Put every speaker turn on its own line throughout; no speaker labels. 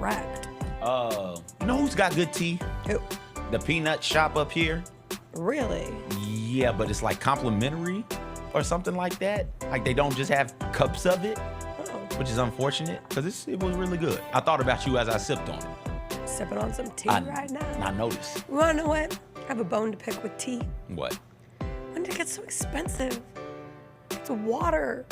correct.
You know who's got good tea?
Who?
The Peanut Shop up here.
Really?
Yeah, but it's like complimentary or something like that. Like they don't just have cups of it, which is unfortunate because it was really good. I thought about you as I sipped on it.
Sipping on some tea right now.
I noticed.
You wanna know what? I have a bone to pick with tea.
What?
When did it get so expensive? It's water.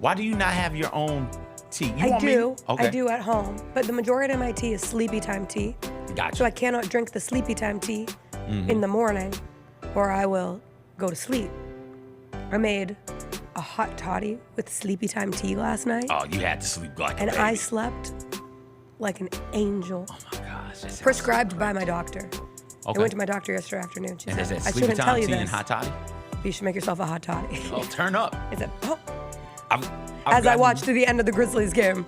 Why do you not have your own tea?
I do.
Okay.
I do at home. But the majority of my tea is sleepy time tea.
Gotcha.
So I cannot drink the sleepy time tea in the morning or I will go to sleep. I made a hot toddy with sleepy time tea last night.
Oh, you had to sleep like a baby.
And I slept like an angel.
Oh my gosh.
Prescribed by my doctor.
Okay.
I went to my doctor yesterday afternoon. She
And is
said,
that
I
sleepy
shouldn't tell
time
you
tea
this.
and hot toddy?
But you should make yourself a hot toddy.
Oh, turn up.
I said, oh.
I've
I watched through the end of the Grizzlies game,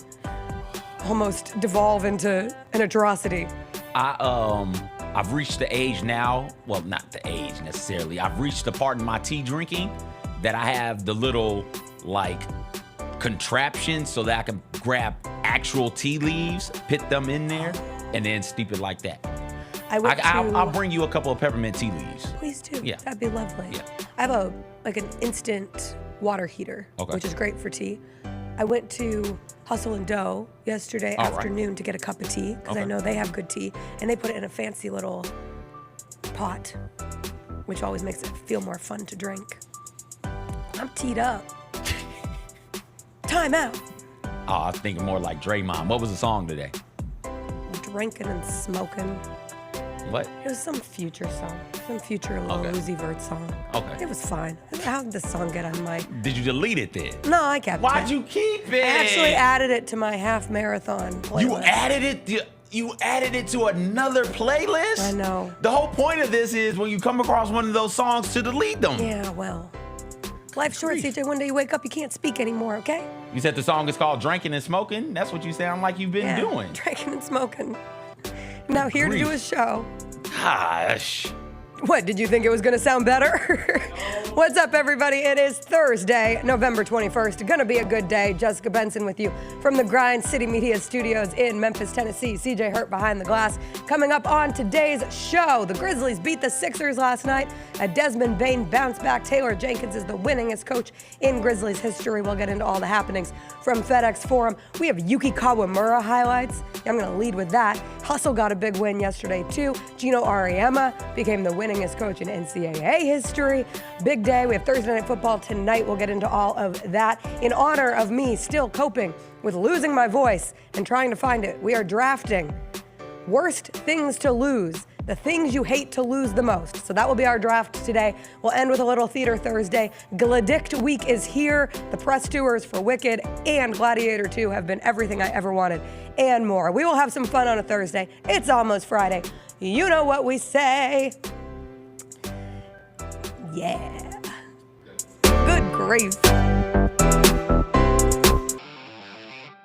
almost devolve into an atrocity.
I've reached the age now, well, not the age necessarily. I've reached the part in my tea drinking that I have the little, like, contraption so that I can grab actual tea leaves, put them in there, and then steep it like that. I'll bring you a couple of peppermint tea leaves.
Please do.
Yeah.
That'd be lovely.
Yeah.
I have an instant water heater, which is great for tea. I went to Hustle and Dough yesterday afternoon to get a cup of tea because I know they have good tea, and they put it in a fancy little pot, which always makes it feel more fun to drink. I'm teed up. Time out.
Oh, I was thinking more like Draymond. What was the song today?
Drinking and smoking.
What?
It was some Future song, some Future Lil Uzi Vert song.
Okay.
It was fine. How did this song get on my...
Did you delete it then?
No, I kept it.
Why'd you keep it?
I actually added it to my half marathon playlist.
You added it? You added it to another playlist?
I know.
The whole point of this is when you come across one of those songs to delete them.
Yeah, well. Life's short, CJ. One day you wake up, you can't speak anymore, okay?
You said the song is called Drinking and Smoking? That's what you sound like you've been doing.
Drinking and smoking. Now here to do a show.
Gosh.
What, did you think it was gonna sound better? What's up, everybody? It is Thursday, November 21st. Gonna be a good day. Jessica Benson with you from the Grind City Media Studios in Memphis, Tennessee. CJ Hurt behind the glass. Coming up on today's show, the Grizzlies beat the Sixers last night. A Desmond Bane bounce back. Taylor Jenkins is the winningest coach in Grizzlies history. We'll get into all the happenings from FedEx Forum. We have Yuki Kawamura highlights. I'm gonna lead with that. Hustle got a big win yesterday too. Geno Auriemma became the winningest coach in NCAA history. Big day. We have Thursday Night Football tonight. We'll get into all of that. In honor of me still coping with losing my voice and trying to find it, we are drafting worst things to lose, the things you hate to lose the most. So that will be our draft today. We'll end with a little Theater Thursday. GlaDicked week is here. The press tours for Wicked and Gladiator 2 have been everything I ever wanted and more. We will have some fun on a Thursday. It's almost Friday. You know what we say. Yeah. Good grief.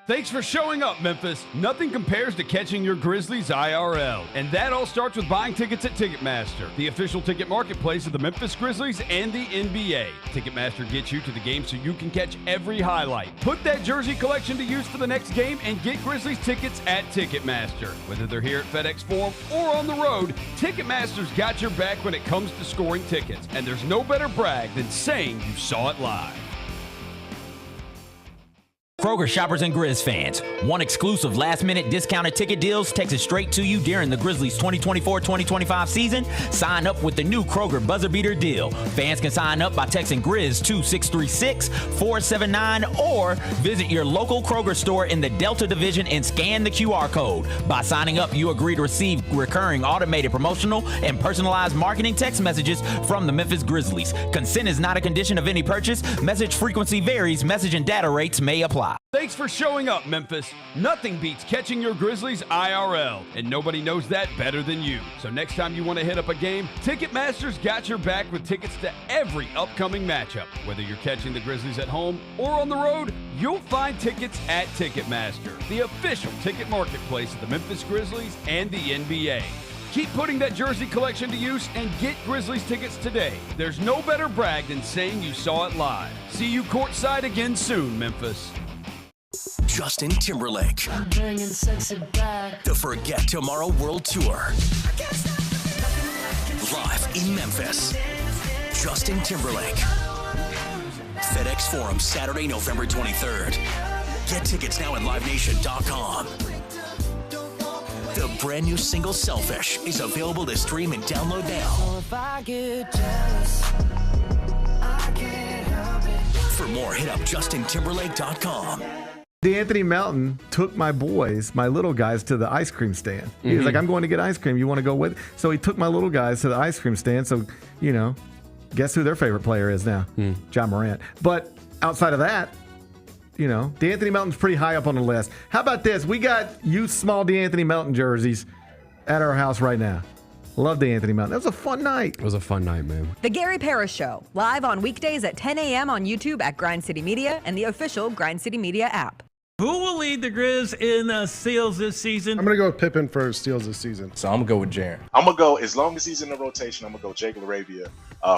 Thanks for showing up, Memphis. Nothing compares to catching your Grizzlies IRL. And that all starts with buying tickets at Ticketmaster, the official ticket marketplace of the Memphis Grizzlies and the NBA. Ticketmaster gets you to the game so you can catch every highlight. Put that jersey collection to use for the next game and get Grizzlies tickets at Ticketmaster. Whether they're here at FedEx Forum or on the road, Ticketmaster's got your back when it comes to scoring tickets. And there's no better brag than saying you saw it live.
Kroger shoppers and Grizz fans, want exclusive last-minute discounted ticket deals texted straight to you during the Grizzlies 2024-2025 season? Sign up with the new Kroger Buzzer Beater deal. Fans can sign up by texting Grizz to 636-479 or visit your local Kroger store in the Delta Division and scan the QR code. By signing up, you agree to receive recurring automated promotional and personalized marketing text messages from the Memphis Grizzlies. Consent is not a condition of any purchase. Message frequency varies. Message and data rates may apply.
Thanks for showing up, Memphis. Nothing beats catching your Grizzlies IRL, and nobody knows that better than you. So next time you want to hit up a game, Ticketmaster's got your back with tickets to every upcoming matchup. Whether you're catching the Grizzlies at home or on the road, you'll find tickets at Ticketmaster, the official ticket marketplace of the Memphis Grizzlies and the NBA. Keep putting that jersey collection to use and get Grizzlies tickets today. There's no better brag than saying you saw it live. See you courtside again soon, Memphis.
Justin Timberlake.
I'm bringing sexy back.
The Forget Tomorrow World Tour. Live in Memphis. Justin Timberlake. FedEx Forum, Saturday, November 23rd. Get tickets now at livenation.com. The brand new single Selfish is available to stream and download now.
If I get jealous, I can't help it.
For more, hit up justintimberlake.com.
D'Anthony Melton took my boys, my little guys, to the ice cream stand. He was like, I'm going to get ice cream. You want to go with? So he took my little guys to the ice cream stand. So, guess who their favorite player is now? John Morant. But outside of that, D'Anthony Melton's pretty high up on the list. How about this? We got youth small D'Anthony Melton jerseys at our house right now. Love D'Anthony Melton. That was a fun night.
It was a fun night, man.
The Gary Parrish Show, live on weekdays at 10 a.m. on YouTube at Grind City Media and the official Grind City Media app.
Who will lead the Grizz in steals this season?
I'm going to go with Pippen for steals this season.
So I'm going to go with Jaren.
I'm going to go, as long as he's in the rotation, I'm going to go Jake LaRavia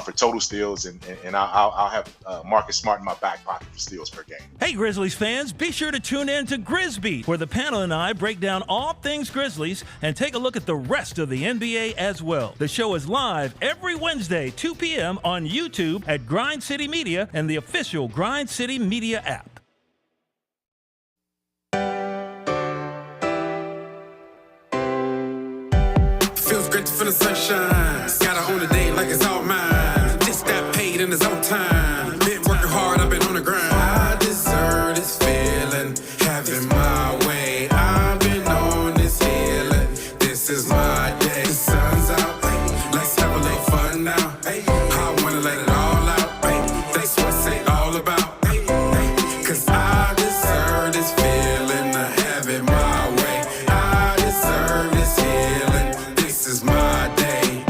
for total steals, and I'll have Marcus Smart in my back pocket for steals per game.
Hey, Grizzlies fans, be sure to tune in to Grizzbeat, where the panel and I break down all things Grizzlies and take a look at the rest of the NBA as well. The show is live every Wednesday, 2 p.m. on YouTube at Grind City Media and the official Grind City Media app.
Feels great to feel the sunshine. Gotta own the day like it's all mine. Just got paid in his own time. Been working hard, I've been on the grind. I deserve this feeling, having my way. I've been on this healing. This is my day. The sun's out, let's have a little fun now. I wanna let it all out. That's what it's all about. Cause I deserve this feeling, having my way. I deserve this healing. This is my day.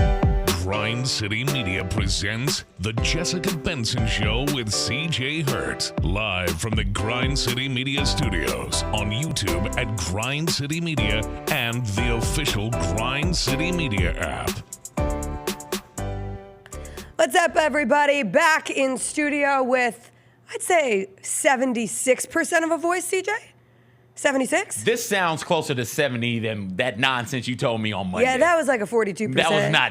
Grind City Media presents The Jessica Benson Show with CJ Hurt. Live from the Grind City Media Studios on YouTube at Grind City Media and the official Grind City Media app.
What's up, everybody? Back in studio with, I'd say, 76% of a voice, CJ? 76?
This sounds closer to 70 than that nonsense you told me on Monday.
Yeah, that was like a 42%.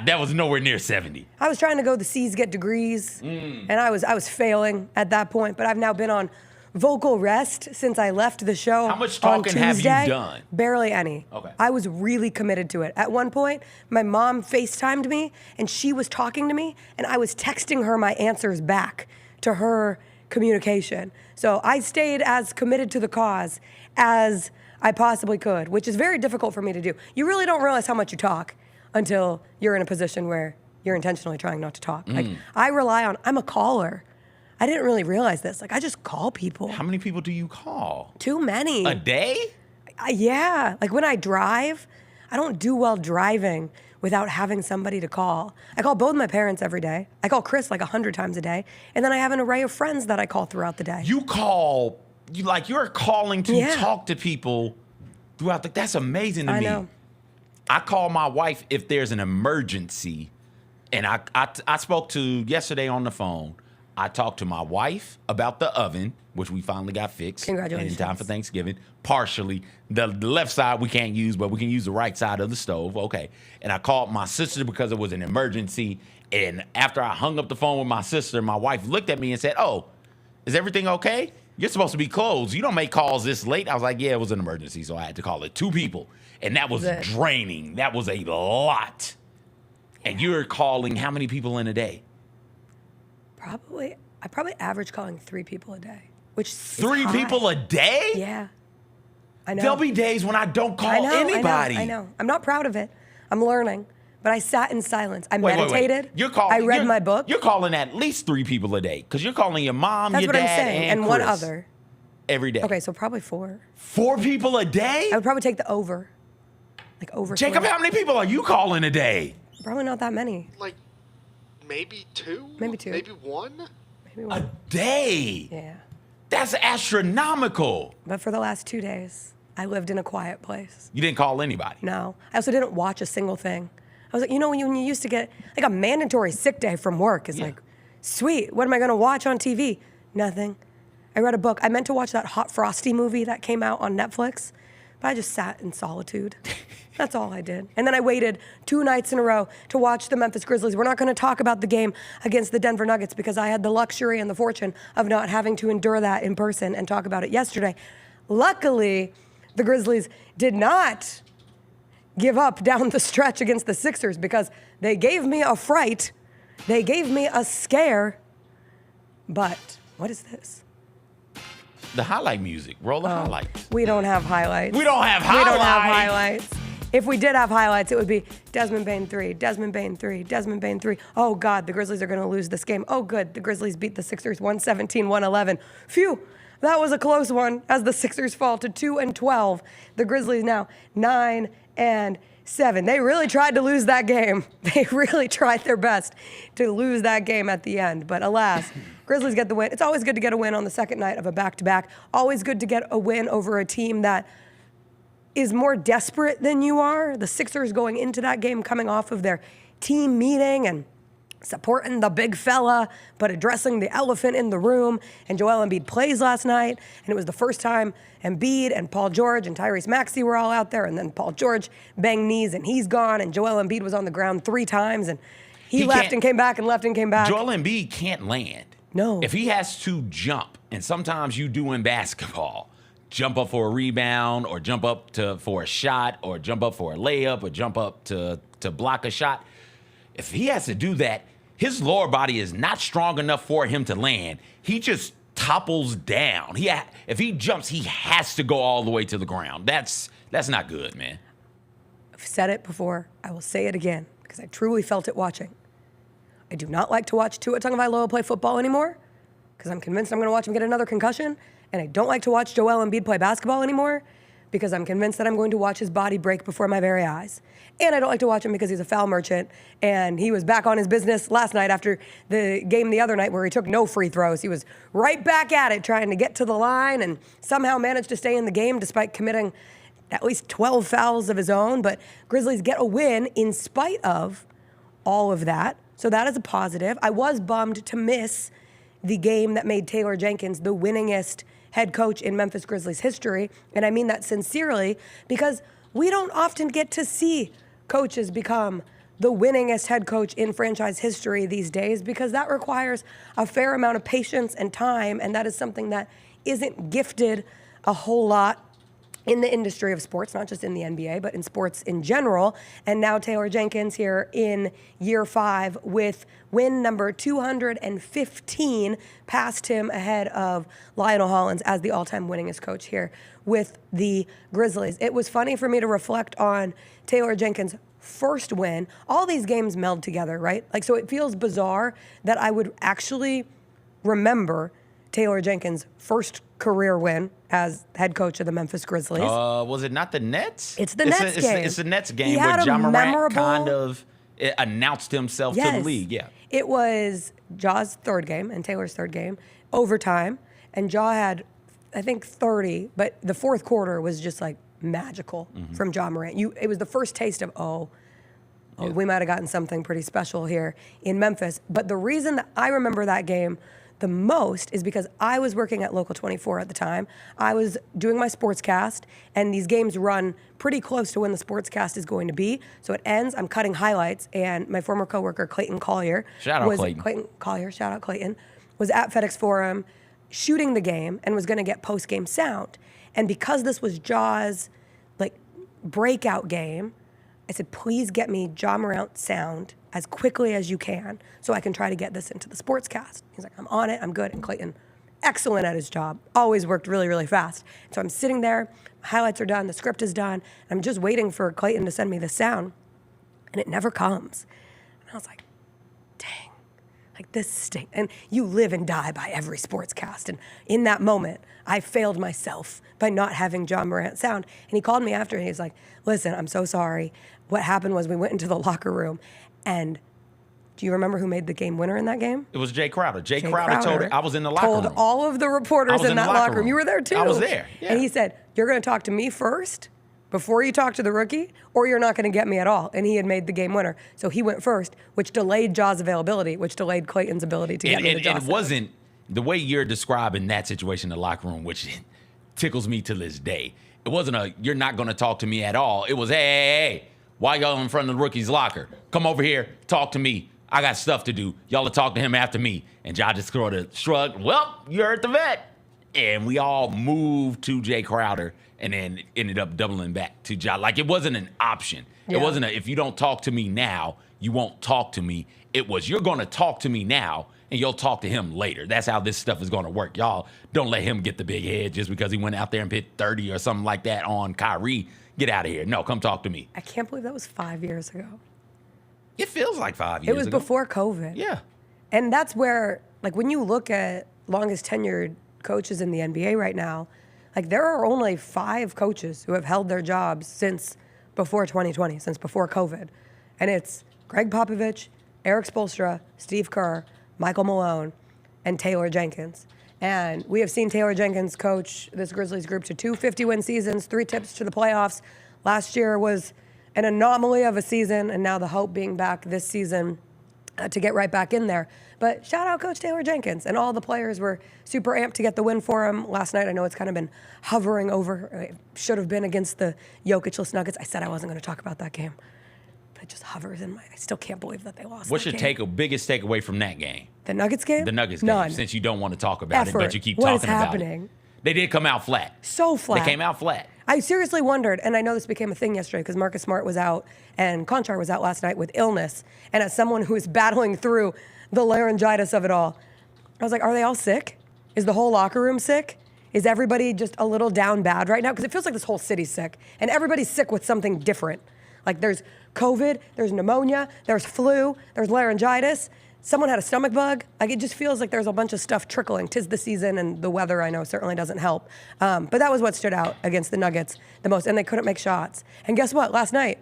That was nowhere near 70.
I was trying to go the C's get degrees, and I was failing at that point, but I've now been on vocal rest since I left the show.
How much talking have you done?
Barely any.
Okay.
I was really committed to it. At one point, my mom FaceTimed me, and she was talking to me, and I was texting her my answers back to her communication. So I stayed as committed to the cause as I possibly could, which is very difficult for me to do. You really don't realize how much you talk until you're in a position where you're intentionally trying not to talk. Like, I'm a caller. I didn't really realize this. Like, I just call people.
How many people do you call?
Too many.
A day?
Yeah. Like, when I drive, I don't do well driving without having somebody to call. I call both my parents every day. I call Chris like 100 times a day. And then I have an array of friends that I call throughout the day.
You're calling to talk to people throughout that's amazing to me.
I know.
I call my wife if there's an emergency. And I spoke to yesterday on the phone. I talked to my wife about the oven, which we finally got fixed.
Congratulations.
In time for Thanksgiving. Partially. The left side we can't use, but we can use the right side of the stove. Okay. And I called my sister because it was an emergency. And after I hung up the phone with my sister, my wife looked at me and said, "Oh, is everything okay? You're supposed to be closed. You don't make calls this late." I was like, "Yeah, it was an emergency, so I had to call it 2 people." And that was draining. That was a lot. And you're calling how many people in a day?
I probably average calling 3 people a day, which is
3
high.
people a day?
Yeah. I know.
There'll be days when I don't call anybody.
I know. I'm not proud of it. I'm learning. But I sat in silence. I meditated.
Wait.
I read my book.
You're calling at least 3 people a day because you're calling your mom,
That's
your
what
dad,
I'm saying.
and
one
Chris
other.
every day.
Okay, so probably 4.
4 people a day?
I would probably take the over. Like over.
Jacob,
4.
how many people are you calling a day?
Probably not that many.
Like, maybe 2?
Maybe 2.
Maybe 1?
Maybe 1.
A day?
Yeah.
That's astronomical.
But for the last 2 days, I lived in a quiet place.
You didn't call anybody?
No. I also didn't watch a single thing. I was like, when you used to get like a mandatory sick day from work, it's like, sweet, what am I going to watch on TV? Nothing. I read a book. I meant to watch that Hot Frosty movie that came out on Netflix, but I just sat in solitude. That's all I did. And then I waited 2 nights in a row to watch the Memphis Grizzlies. We're not going to talk about the game against the Denver Nuggets because I had the luxury and the fortune of not having to endure that in person and talk about it yesterday. Luckily, the Grizzlies did not give up down the stretch against the Sixers because they gave me a fright. They gave me a scare. But what is this?
The highlight music. Roll the highlights.
We don't have highlights.
We don't have highlights.
We don't have highlights. If we did have highlights, it would be Desmond Bane 3, Desmond Bane 3, Desmond Bane 3. Oh, God, the Grizzlies are going to lose this game. Oh, good, the Grizzlies beat the Sixers 117-111. Phew, that was a close one as the Sixers fall to 2-12. The Grizzlies now 9-7. They really tried to lose that game. They really tried their best to lose that game at the end. But alas, Grizzlies get the win. It's always good to get a win on the second night of a back-to-back. Always good to get a win over a team that is more desperate than you are. The Sixers going into that game coming off of their team meeting and supporting the big fella, but addressing the elephant in the room. And Joel Embiid plays last night, and it was the first time Embiid and Paul George and Tyrese Maxey were all out there, and then Paul George banged knees, and he's gone, and Joel Embiid was on the ground 3 times, and he left and came back and left and came back.
Joel Embiid can't land.
No.
If he has to jump, and sometimes you do in basketball, jump up for a rebound or jump up for a shot or jump up for a layup or jump up to block a shot. If he has to do that, his lower body is not strong enough for him to land. He just topples down. If he jumps, he has to go all the way to the ground. That's not good, man.
I've said it before. I will say it again because I truly felt it watching. I do not like to watch Tua Tagovailoa play football anymore because I'm convinced I'm going to watch him get another concussion. And I don't like to watch Joel Embiid play basketball anymore because I'm convinced that I'm going to watch his body break before my very eyes. And I don't like to watch him because he's a foul merchant. And he was back on his business last night after the game the other night where he took no free throws. He was right back at it trying to get to the line and somehow managed to stay in the game despite committing at least 12 fouls of his own. But Grizzlies get a win in spite of all of that. So that is a positive. I was bummed to miss the game that made Taylor Jenkins the winningest head coach in Memphis Grizzlies history. And I mean that sincerely because we don't often get to see coaches become the winningest head coach in franchise history these days because that requires a fair amount of patience and time, and that is something that isn't gifted a whole lot in the industry of sports, not just in the NBA, but in sports in general. And now Taylor Jenkins here in year 5 with win number 215, passed him ahead of Lionel Hollins as the all-time winningest coach here with the Grizzlies. It was funny for me to reflect on Taylor Jenkins' first win. All these games meld together, right? Like, so it feels bizarre that I would actually remember Taylor Jenkins' first career win as head coach of the Memphis Grizzlies.
Was it not the Nets?
It's the Nets game.
It's the Nets game where Ja Morant kind of announced himself to the league. Yeah.
It was Ja's third game and Taylor's third game, overtime, and Ja had, I think, 30, but the fourth quarter was just like magical from Ja Morant. It was the first taste of, we might have gotten something pretty special here in Memphis. But the reason that I remember that game the most is because I was working at Local 24 at the time. I was doing my sportscast, and these games run pretty close to when the sportscast is going to be. So it ends, I'm cutting highlights, and my former coworker, Clayton Collier.
Shout out Clayton.
Clayton Collier, shout out Clayton, was at FedEx Forum shooting the game and was going to get post-game sound. And because this was Ja's breakout game, I said, please get me Ja Morant sound as quickly as you can so I can try to get this into the sportscast. He's like, I'm on it, I'm good. And Clayton, excellent at his job, always worked really, really fast. So I'm sitting there, highlights are done, the script is done, and I'm just waiting for Clayton to send me the sound, and it never comes. And I was like, dang, this stinks. And you live and die by every sportscast. And in that moment, I failed myself by not having Ja Morant sound. And he called me after, and he was like, listen, I'm so sorry. What happened was we went into the locker room, and do you remember who made the game winner in that game?
It was Jay Crowder. Jay Crowder told it. I was in the locker room.
Told all of the reporters in that locker room. You were there too.
I was there. Yeah.
And he said, you're going to talk to me first before you talk to the rookie, or you're not going to get me at all. And he had made the game winner. So he went first, which delayed Ja's availability, which delayed Clayton's ability to get me the job.
And the way you're describing that situation in the locker room, which tickles me to this day, it wasn't you're not going to talk to me at all. It was, hey, why y'all in front of the rookie's locker? Come over here, talk to me. I got stuff to do. Y'all will talk to him after me. And Ja just sort of shrugged, well, you heard the vet. And we all moved to Jay Crowder and then ended up doubling back to Ja. Like, it wasn't an option.
Yeah.
It wasn't if you don't talk to me now, you won't talk to me. It was, you're going to talk to me now, and you'll talk to him later. That's how this stuff is going to work. Y'all don't let him get the big head just because he went out there and hit 30 or something like that on Kyrie. Get out of here. No, come talk to me.
I can't believe that was 5 years ago.
It feels like 5 years
It was
ago.
before COVID.
Yeah.
And that's where, like, when you look at longest tenured coaches in the NBA right now, like, there are only 5 coaches who have held their jobs since before 2020, since before COVID. And it's Greg Popovich, Eric Spoelstra, Steve Kerr, Michael Malone, and Taylor Jenkins. And we have seen Taylor Jenkins coach this Grizzlies group to 2 50-win seasons, 3 tips to the playoffs. Last year was an anomaly of a season, and now the hope being back this season to get right back in there. But shout out Coach Taylor Jenkins, and all the players were super amped to get the win for him last night. I know it's kind of been hovering over. It should have been against the Jokic-less Nuggets. I said I wasn't going to talk about that game, but it just hovers in my. I still can't believe that they lost.
What's
that
your
game.
biggest takeaway from that game?
The Nuggets game?
The Nuggets
None.
game. Since you don't want to talk about
Effort.
it, but you keep
What
talking
is
about
happening?
it. They did come out flat.
So flat.
They came out flat.
I seriously wondered, and I know this became a thing yesterday because Marcus Smart was out and Conchar was out last night with illness. And as someone who is battling through the laryngitis of it all, I was like, are they all sick? Is the whole locker room sick? Is everybody just a little down bad right now? Because it feels like this whole city's sick, and everybody's sick with something different. Like, there's COVID, there's pneumonia, there's flu, there's laryngitis. Someone had a stomach bug. Like, it just feels like there's a bunch of stuff trickling. 'Tis the season, and the weather, I know, certainly doesn't help. But that was what stood out against the Nuggets the most, and they couldn't make shots. And guess what? Last night,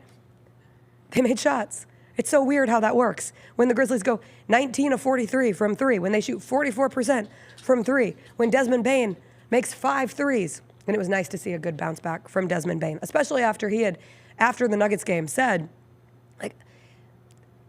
they made shots. It's so weird how that works. When the Grizzlies go 19 of 43 from 3, when they shoot 44% from 3, when Desmond Bane makes 5 threes. And it was nice to see a good bounce back from Desmond Bane, especially after he had, after the Nuggets game, said, like,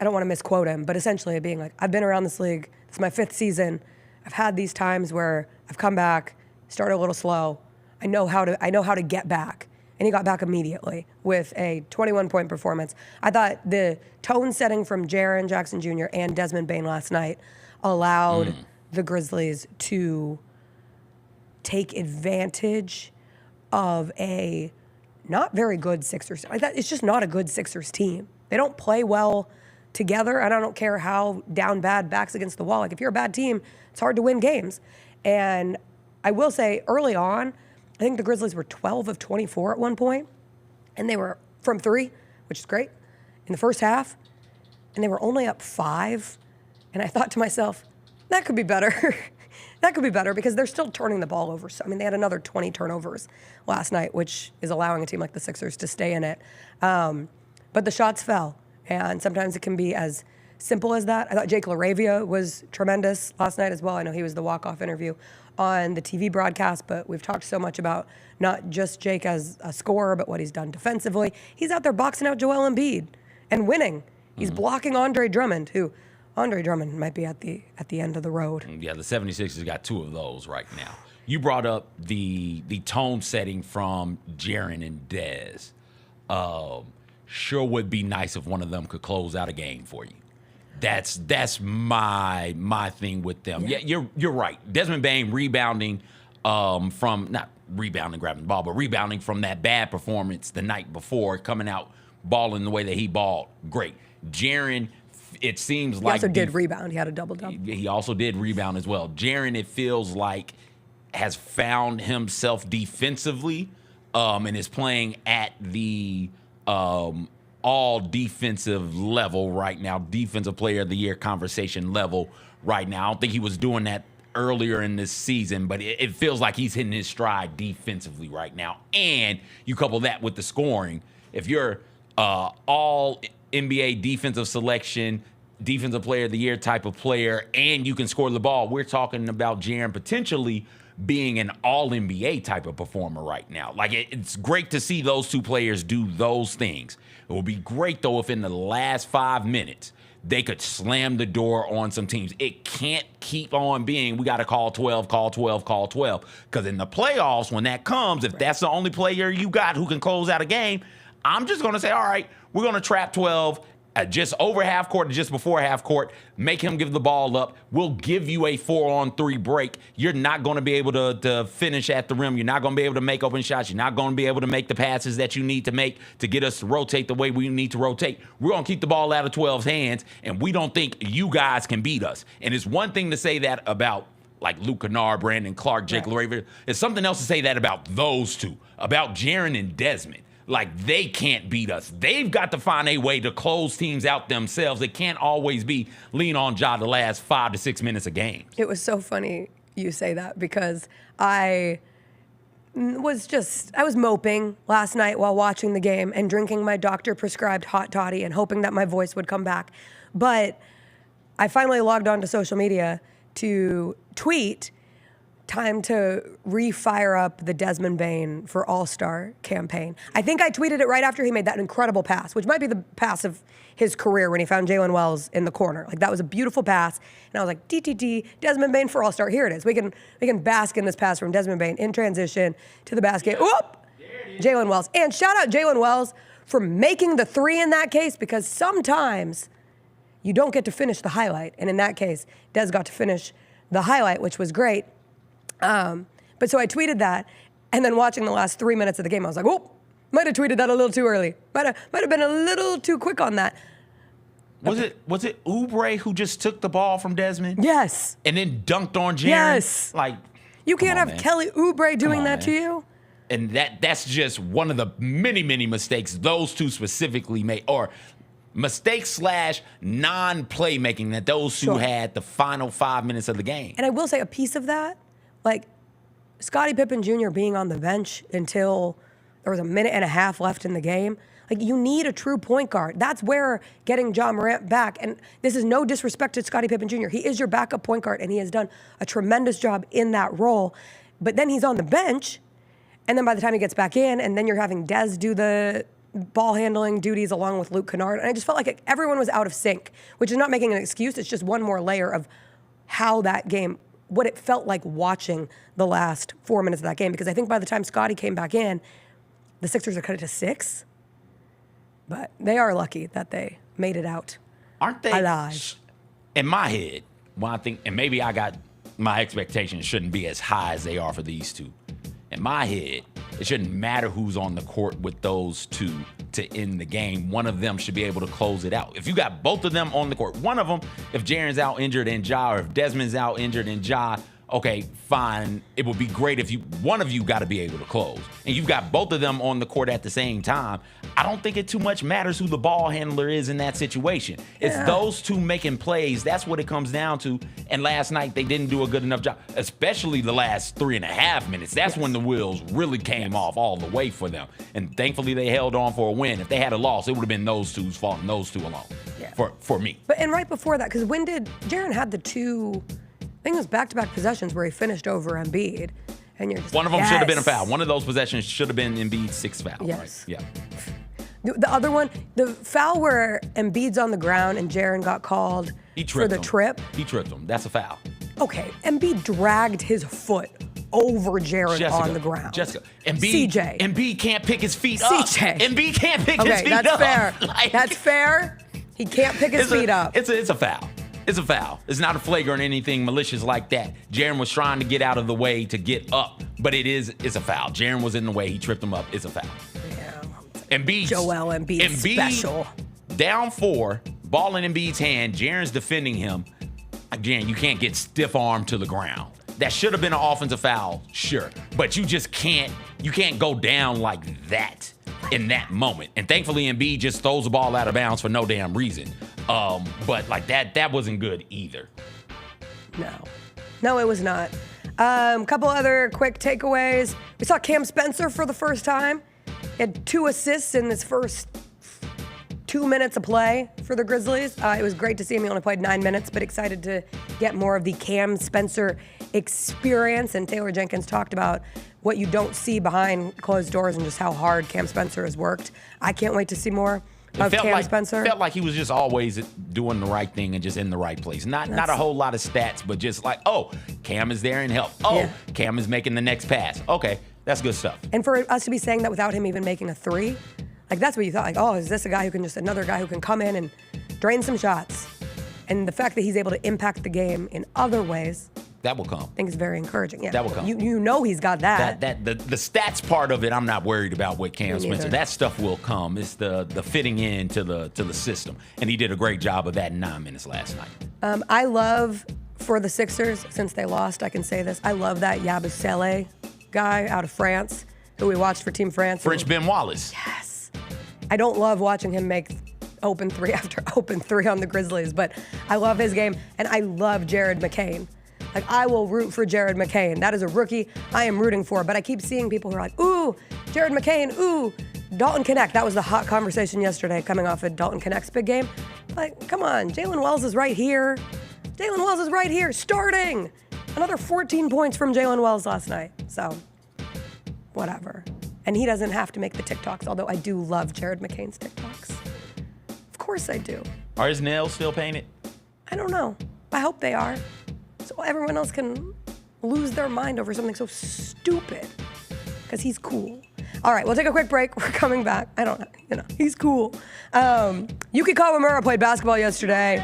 I don't want to misquote him, but essentially being like, I've been around this league. It's my 5th season. I've had these times where I've come back, started a little slow. I know how to get back. And he got back immediately with a 21-point performance. I thought the tone setting from Jaren Jackson Jr. and Desmond Bane last night allowed the Grizzlies to take advantage of a not very good Sixers. It's just not a good Sixers team. They don't play well together, and I don't care how down bad, backs against the wall. Like, if you're a bad team, it's hard to win games. And I will say, early on, I think the Grizzlies were 12 of 24 at one point, and they were from 3, which is great, in the first half, and they were only up 5. And I thought to myself, that could be better. That could be better because they're still turning the ball over. So, I mean, they had another 20 turnovers last night, which is allowing a team like the Sixers to stay in it. But the shots fell, and sometimes it can be as simple as that. I thought Jake LaRavia was tremendous last night as well. I know he was the walk-off interview on the TV broadcast, but we've talked so much about not just Jake as a scorer, but what he's done defensively. He's out there boxing out Joel Embiid and winning. He's blocking Andre Drummond, who Andre Drummond might be at the end of the road.
Yeah, the 76ers got 2 of those right now. You brought up the tone setting from Jaren and Dez. Sure would be nice if one of them could close out a game for you. That's my thing with them. Yeah, you're right. Desmond Bane rebounding from not rebounding, grabbing the ball, but rebounding from that bad performance the night before, coming out balling the way that he balled. Great. Jaren, it seems like
He also did rebound. He had a double-double.
He also did rebound as well. Jaren, it feels like, has found himself defensively and is playing at the all defensive level right now, defensive player of the year conversation level right now. I don't think he was doing that earlier in this season, but it feels like he's hitting his stride defensively right now. And you couple that with the scoring. If you're all NBA defensive selection, defensive player of the year type of player, and you can score the ball, we're talking about Jaren potentially being an all-NBA type of performer right now. Like, it's great to see those 2 players do those things. It would be great, though, if in the last 5 minutes they could slam the door on some teams. It can't keep on being, we got to call 12, call 12, call 12. Because in the playoffs, when that comes, if that's the only player you got who can close out a game, I'm just going to say, all right, we're going to trap 12 at just over half court and just before half court, make him give the ball up. We'll give you a 4-on-3 break. You're not going to be able to finish at the rim. You're not going to be able to make open shots. You're not going to be able to make the passes that you need to make to get us to rotate the way we need to rotate. We're going to keep the ball out of 12's hands, and we don't think you guys can beat us. And it's one thing to say that about like Luke Kennard, Brandon Clark, Jake LaRavia. It's something else to say that about those two, about Jaren and Desmond. Like, they can't beat us. They've got to find a way to close teams out themselves. It can't always be lean on Ja the last 5 to 6 minutes a game.
It was so funny you say that because I was moping last night while watching the game and drinking my doctor-prescribed hot toddy and hoping that my voice would come back. But I finally logged on to social media to tweet, time to refire up the Desmond Bane for All-Star campaign. I think I tweeted it right after he made that incredible pass, which might be the pass of his career when he found Jalen Wells in the corner. Like, that was a beautiful pass. And I was like, DTT, Desmond Bane for All-Star. Here it is. We can bask in this pass from Desmond Bane in transition to the basket. Whoop! Jalen Wells. And shout out Jalen Wells for making the three in that case, because sometimes you don't get to finish the highlight. And in that case, Des got to finish the highlight, which was great. But so I tweeted that, and then watching the last 3 minutes of the game, I was like, oh, might have tweeted that a little too early. Might have been a little too quick on that.
Was it Oubre who just took the ball from Desmond?
Yes.
And then dunked on Jaren?
Yes.
Like,
you can't have Kelly Oubre doing that to you.
And that's just one of the many, many mistakes those two specifically made, or mistakes / non-playmaking that those two had the final 5 minutes of the game.
And I will say a piece of that, like Scottie Pippen Jr. being on the bench until there was a minute and a half left in the game. Like, you need a true point guard. That's where getting Ja Morant back, and this is no disrespect to Scottie Pippen Jr. He is your backup point guard, and he has done a tremendous job in that role. But then he's on the bench, and then by the time he gets back in, and then you're having Des do the ball handling duties along with Luke Kennard. And I just felt like everyone was out of sync, which is not making an excuse. It's just one more layer of how that game, what it felt like watching the last 4 minutes of that game. Because I think by the time Scottie came back in, the Sixers are cut it to 6. But they are lucky that they made it out.
Aren't they
alive?
In my head, well, I think, and maybe I got my expectations shouldn't be as high as they are for these two. In my head, it shouldn't matter who's on the court with those two to end the game. One of them should be able to close it out. If you got both of them on the court, one of them, if Jaren's out injured and Ja, or if Desmond's out injured and Ja, okay, fine. It would be great if one of you got to be able to close. And you've got both of them on the court at the same time. I don't think it too much matters who the ball handler is in that situation. It's those two making plays. That's what it comes down to. And last night, they didn't do a good enough job, especially the last 3.5 minutes. That's when the wheels really came off all the way for them. And thankfully, they held on for a win. If they had a loss, it would have been those two's fault and those two alone for me.
But and right before that, because when did Jaren had the two, I think it was back-to-back possessions where he finished over Embiid, and you're just
one of them should have been a foul. One of those possessions should have been Embiid's 6th foul.
Yes.
Right? Yeah.
The other one, the foul where Embiid's on the ground and Jaren got called for the trip.
He tripped him. That's a foul.
Okay, Embiid dragged his foot over Jaren on the ground.
Embiid can't pick his feet up. Embiid can't pick his feet
up.
up.
Fair. That's fair. He can't pick his feet up.
It's a foul. It's a foul. It's not a flagrant or anything malicious like that. Jaren was trying to get out of the way to get up, but it's a foul. Jaren was in the way. He tripped him up. It's a foul. Yeah. Embiid
special.
Down 4, ball in Embiid's hand. Jaren's defending him. Again, you can't get stiff arm to the ground. That should have been an offensive foul, sure, but you just can't go down like that in that moment. And thankfully, Embiid just throws the ball out of bounds for no damn reason. But like that wasn't good either.
No, it was not. Couple other quick takeaways. We saw Cam Spencer for the first time. He had 2 assists in his first 2 minutes of play for the Grizzlies. It was great to see him. He only played 9 minutes, but excited to get more of the Cam Spencer experience. And Taylor Jenkins talked about what you don't see behind closed doors and just how hard Cam Spencer has worked. I can't wait to see more Of Cam Spencer?
Felt like he was just always doing the right thing and just in the right place. Not a whole lot of stats, but just like, oh, Cam is there and help. Oh, Cam is making the next pass. Okay, that's good stuff.
And for us to be saying that without him even making a three, like that's what you thought. Like, oh, is this a guy who can another guy who can come in and drain some shots? And the fact that he's able to impact the game in other ways,
that will come.
I think it's very encouraging. Yeah,
that will come.
You know he's got that.
The stats part of it, I'm not worried about with Cam Spencer. That stuff will come. It's the fitting in to the system, and he did a great job of that in 9 minutes last night.
I love for the Sixers, since they lost, I can say this. I love that Yabusele guy out of France who we watched for Team France.
French Ben Wallace.
Yes. I don't love watching him make open three after open three on the Grizzlies, but I love his game, and I love Jared McCain. Like, I will root for Jared McCain. That is a rookie I am rooting for, but I keep seeing people who are like, ooh, Jared McCain, ooh, Dalton Connect. That was the hot conversation yesterday coming off of Dalton Connect's big game. Like, come on, Jalen Wells is right here. Jalen Wells is right here, starting. Another 14 points from Jalen Wells last night. So, whatever. And he doesn't have to make the TikToks, although I do love Jared McCain's TikToks. Of course I do.
Are his nails still painted?
I don't know. I hope they are. So everyone else can lose their mind over something so stupid. Because he's cool. All right, we'll take a quick break. We're coming back. I don't know. He's cool. Yuki Kawamura played basketball yesterday.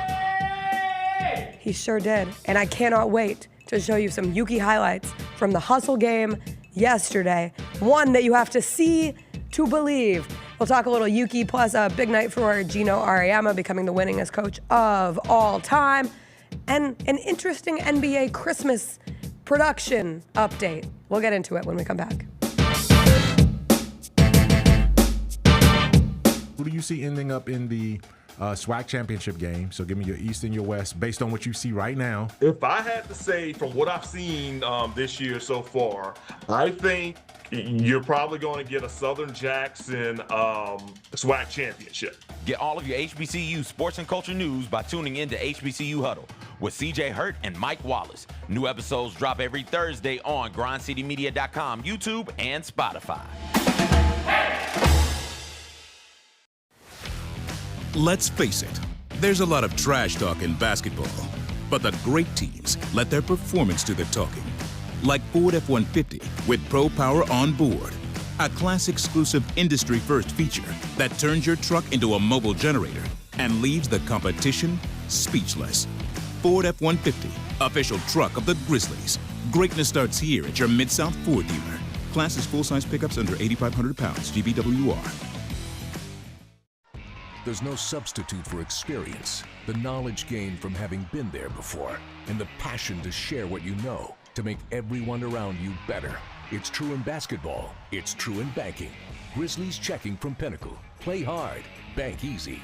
He sure did. And I cannot wait to show you some Yuki highlights from the hustle game yesterday. One that you have to see to believe. We'll talk a little Yuki, plus a big night for Geno Auriemma becoming the winningest coach of all time. And an interesting NBA Christmas production update. We'll get into it when we come back.
Who do you see ending up in the SWAC championship game? So give me your East and your West based on what you see right now.
If I had to say from what I've seen this year so far, I think you're probably going to get a Southern Jackson SWAC championship.
Get all of your HBCU sports and culture news by tuning in to HBCU Huddle with CJ Hurt and Mike Wallace. New episodes drop every Thursday on grindcitymedia.com, YouTube, and Spotify.
Let's face it, there's a lot of trash talk in basketball, but the great teams let their performance do the talking. Like Ford F-150 with Pro Power on board, a class-exclusive industry-first feature that turns your truck into a mobile generator and leaves the competition speechless. Ford F-150, official truck of the Grizzlies. Greatness starts here at your Mid-South Ford dealer. Class is full-size pickups under 8,500 pounds, GVWR.
There's no substitute for experience, the knowledge gained from having been there before, and the passion to share what you know to make everyone around you better. It's true in basketball. It's true in banking. Grizzlies checking from Pinnacle. Play hard. Bank easy.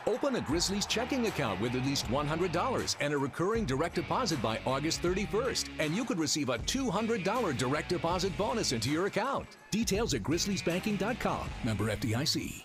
Open a Grizzlies checking account with at least $100 and a recurring direct deposit by August 31st, and you could receive a $200 direct deposit bonus into your account. Details at grizzliesbanking.com. Member FDIC.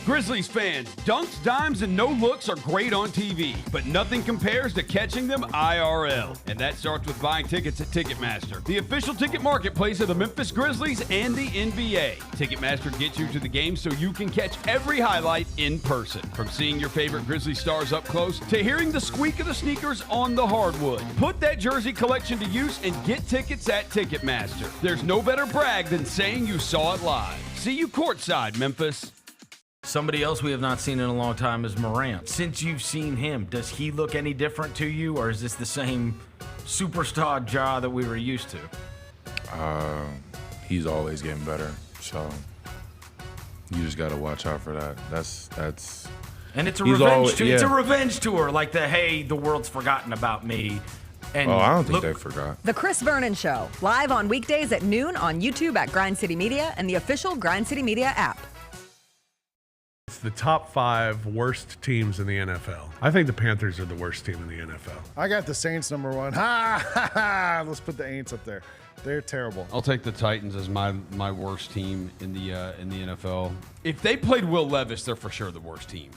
Grizzlies fans, dunks, dimes, and no-looks are great on TV, but nothing compares to catching them IRL. And that starts with buying tickets at Ticketmaster, the official ticket marketplace of the Memphis Grizzlies and the NBA. Ticketmaster gets you to the game so you can catch every highlight in person. From seeing your favorite Grizzly stars up close to hearing the squeak of the sneakers on the hardwood. Put that jersey collection to use and get tickets at Ticketmaster. There's no better brag than saying you saw it live. See you courtside, Memphis.
Somebody else we have not seen in a long time is Morant. Since you've seen him, does he look any different to you, or is this the same superstar Ja that we were used to?
He's always getting better, so you just got to watch out for that. That's.
And it's a revenge tour. Yeah. It's a revenge tour, like hey, the world's forgotten about me. And
I don't think they forgot.
The Chris Vernon Show, live on weekdays at noon on YouTube at Grind City Media and the official Grind City Media app.
It's the top 5 worst teams in the NFL. I think the Panthers are the worst team in the NFL.
I got the Saints number 1. Ha ha ha! Let's put the Aints up there. They're terrible.
I'll take the Titans as my worst team in the NFL. If they played Will Levis, they're for sure the worst team.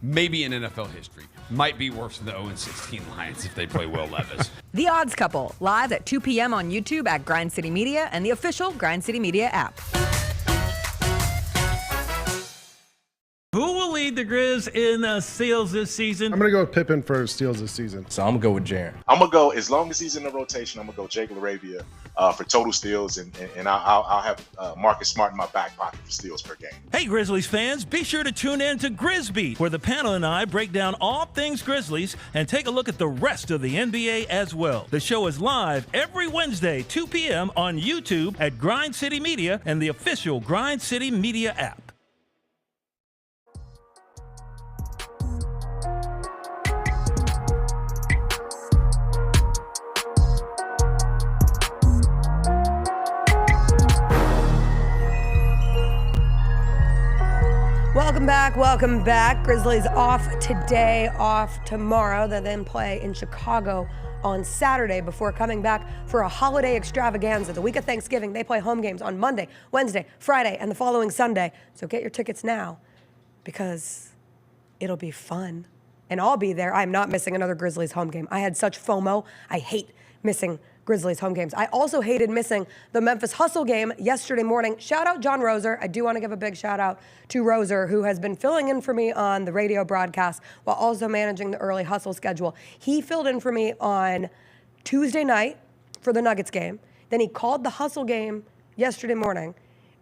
Maybe in NFL history. Might be worse than the 0-16 Lions if they play Will Levis.
The Odds Couple, live at 2 p.m. on YouTube at Grind City Media and the official Grind City Media app.
Who will lead the Grizz in steals this season?
I'm going to go with Pippen for steals this season.
So I'm going to go with Jaren.
I'm going to go, as long as he's in the rotation, I'm going to go Jake LaRavia for total steals, and I'll have Marcus Smart in my back pocket for steals per game.
Hey, Grizzlies fans, be sure to tune in to GrizzBeat, where the panel and I break down all things Grizzlies and take a look at the rest of the NBA as well. The show is live every Wednesday, 2 p.m. on YouTube at Grind City Media and the official Grind City Media app.
Welcome back. Grizzlies off today, off tomorrow. They then play in Chicago on Saturday before coming back for a holiday extravaganza. The week of Thanksgiving, they play home games on Monday, Wednesday, Friday, and the following Sunday. So get your tickets now because it'll be fun. And I'll be there. I'm not missing another Grizzlies home game. I had such FOMO. I hate missing Grizzlies home games. I also hated missing the Memphis Hustle game yesterday morning. Shout out John Roser. I do want to give a big shout out to Roser, who has been filling in for me on the radio broadcast while also managing the early Hustle schedule. He filled in for me on Tuesday night for the Nuggets game. Then he called the Hustle game yesterday morning.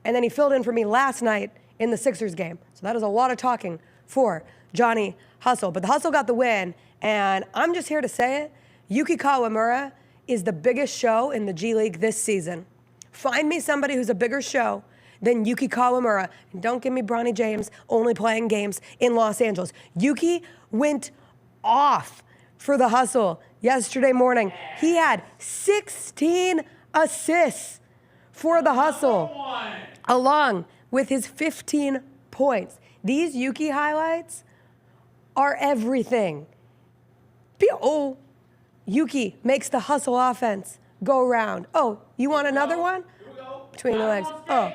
And then he filled in for me last night in the Sixers game. So that is a lot of talking for Johnny Hustle. But the Hustle got the win. And I'm just here to say it. Yuki Kawamura is the biggest show in the G League this season. Find me somebody who's a bigger show than Yuki Kawamura. And don't give me Bronny James only playing games in Los Angeles. Yuki went off for the Hustle yesterday morning. He had 16 assists for the Hustle, along with his 15 points. These Yuki highlights are everything. Oh, Yuki makes the Hustle offense go around. Oh, you want another one? Between the legs. Oh.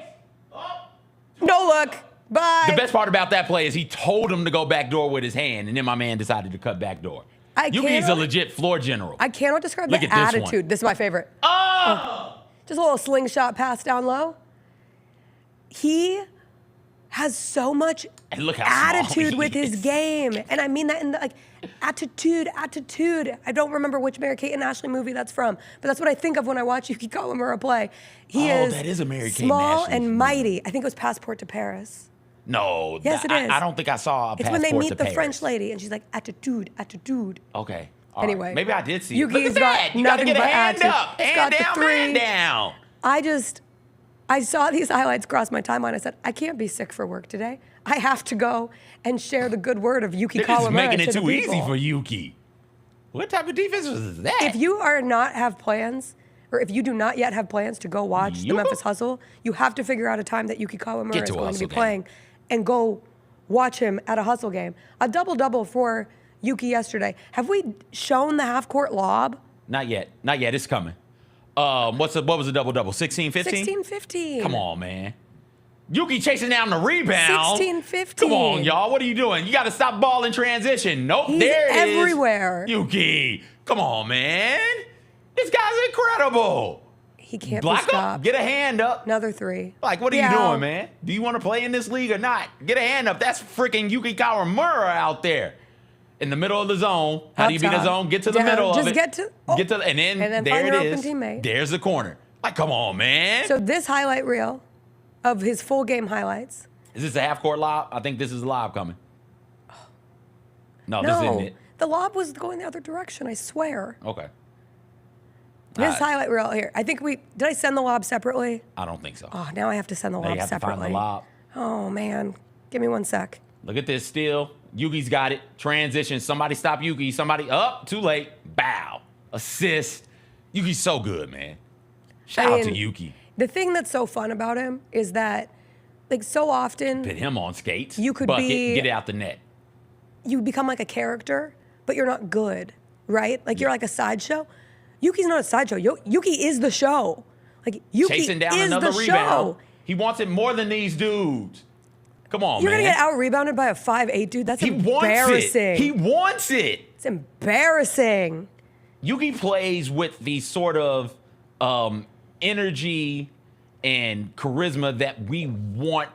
No look. Bye.
The best part about that play is he told him to go backdoor with his hand, and then my man decided to cut backdoor. Yuki's a legit floor general.
I cannot describe
Look
the
at this
attitude.
one.
This is my favorite.
Oh!
Just a little slingshot pass down low. He has so much
And look how small
attitude
he
with his
is.
game. And I mean that in the attitude. I don't remember which Mary-Kate and Ashley movie that's from, but that's what I think of when I watch Yuki Kawamura play. He is
that is a Mary-Kate and
small
Ashley
and mighty. I think it was Passport to Paris.
No.
Yes, it is.
I don't think I saw a
It's
Passport
when they meet
to
the
Paris.
French lady and she's like, attitude.
Okay. All
Anyway.
right. Maybe I did see it.
Yuki's
Look at
got
that. You gotta
nothing
get a
but
hand
attitude.
up.
He's
Hand
got the
down,
three.
man down.
I saw these highlights cross my timeline. I said, I can't be sick for work today. I have to go and share the good word of Yuki
They're
Kawamura
just making
to
it
the
too easy
people.
for Yuki. What type of defense was that?
If you are not have plans, or if you do not yet have plans to go watch the Memphis Hustle, you have to figure out a time that Yuki Kawamura
Get
is
to a
going to be
Hustle game.
playing and go watch him at a Hustle game. A double-double for Yuki yesterday. Have we shown the half-court lob?
Not yet. It's coming. What was the double-double? 16-15?
16-15.
Come on, man. Yuki chasing down the rebound.
16-15.
Come on, y'all. What are you doing? You got to stop ball in transition. Nope,
He's
there it is.
everywhere.
Yuki. Come on, man. This guy's incredible.
He can't
Block
be stopped.
up. Get a hand up.
Another three.
Like, what are you doing, man? Do you want to play in this league or not? Get a hand up. That's freaking Yuki Kawamura out there. In the middle of the zone. How do you beat the zone? Get to the
Down.
middle
Just
of it.
get to,
and then
find
there
your
it
open
is.
teammate.
There's the corner. Like, come on, man.
So this highlight reel of his full game highlights.
Is this a half-court lob? I think this is a lob coming. No, this isn't it.
The lob was going the other direction, I swear.
Okay.
This highlight reel here. I think did I send the lob separately?
I don't think so.
Oh, now I have to send the
Now
lob
you have
separately.
to find the lob.
Oh, man. Give me 1 sec.
Look at this steal. Yuki's got it. Transition. Somebody stop Yuki. Somebody up. Too late. Bow. Assist. Yuki's so good, man. Shout out to Yuki.
The thing that's so fun about him is that, like, so often
Put him on skates.
You could
Bucket,
be-
get it out the net.
you become like a character, but you're not good, right? Like, you're like a sideshow. Yuki's not a sideshow. Yuki is the show. Like, Yuki
Chasing down
is
another
the
rebound.
show.
He wants it more than these dudes. Come on,
You're
man.
going to get out-rebounded by a 5'8" dude? That's
He
embarrassing.
wants it. He wants it.
It's embarrassing.
Yuki plays with the sort of energy and charisma that we want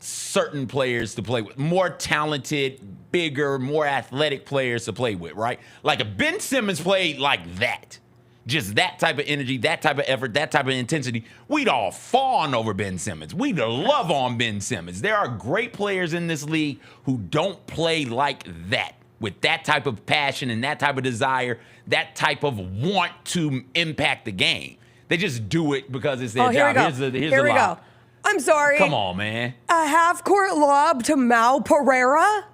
certain players to play with, more talented, bigger, more athletic players to play with, right? Like if Ben Simmons played like that, just that type of energy, that type of effort, that type of intensity, we'd all fawn over Ben Simmons. We'd love on Ben Simmons. There are great players in this league who don't play like that, with that type of passion and that type of desire, that type of want to impact the game. They just do it because it's their job.
Here we go. I'm sorry.
Come on, man.
A half-court lob to Mal Pereira?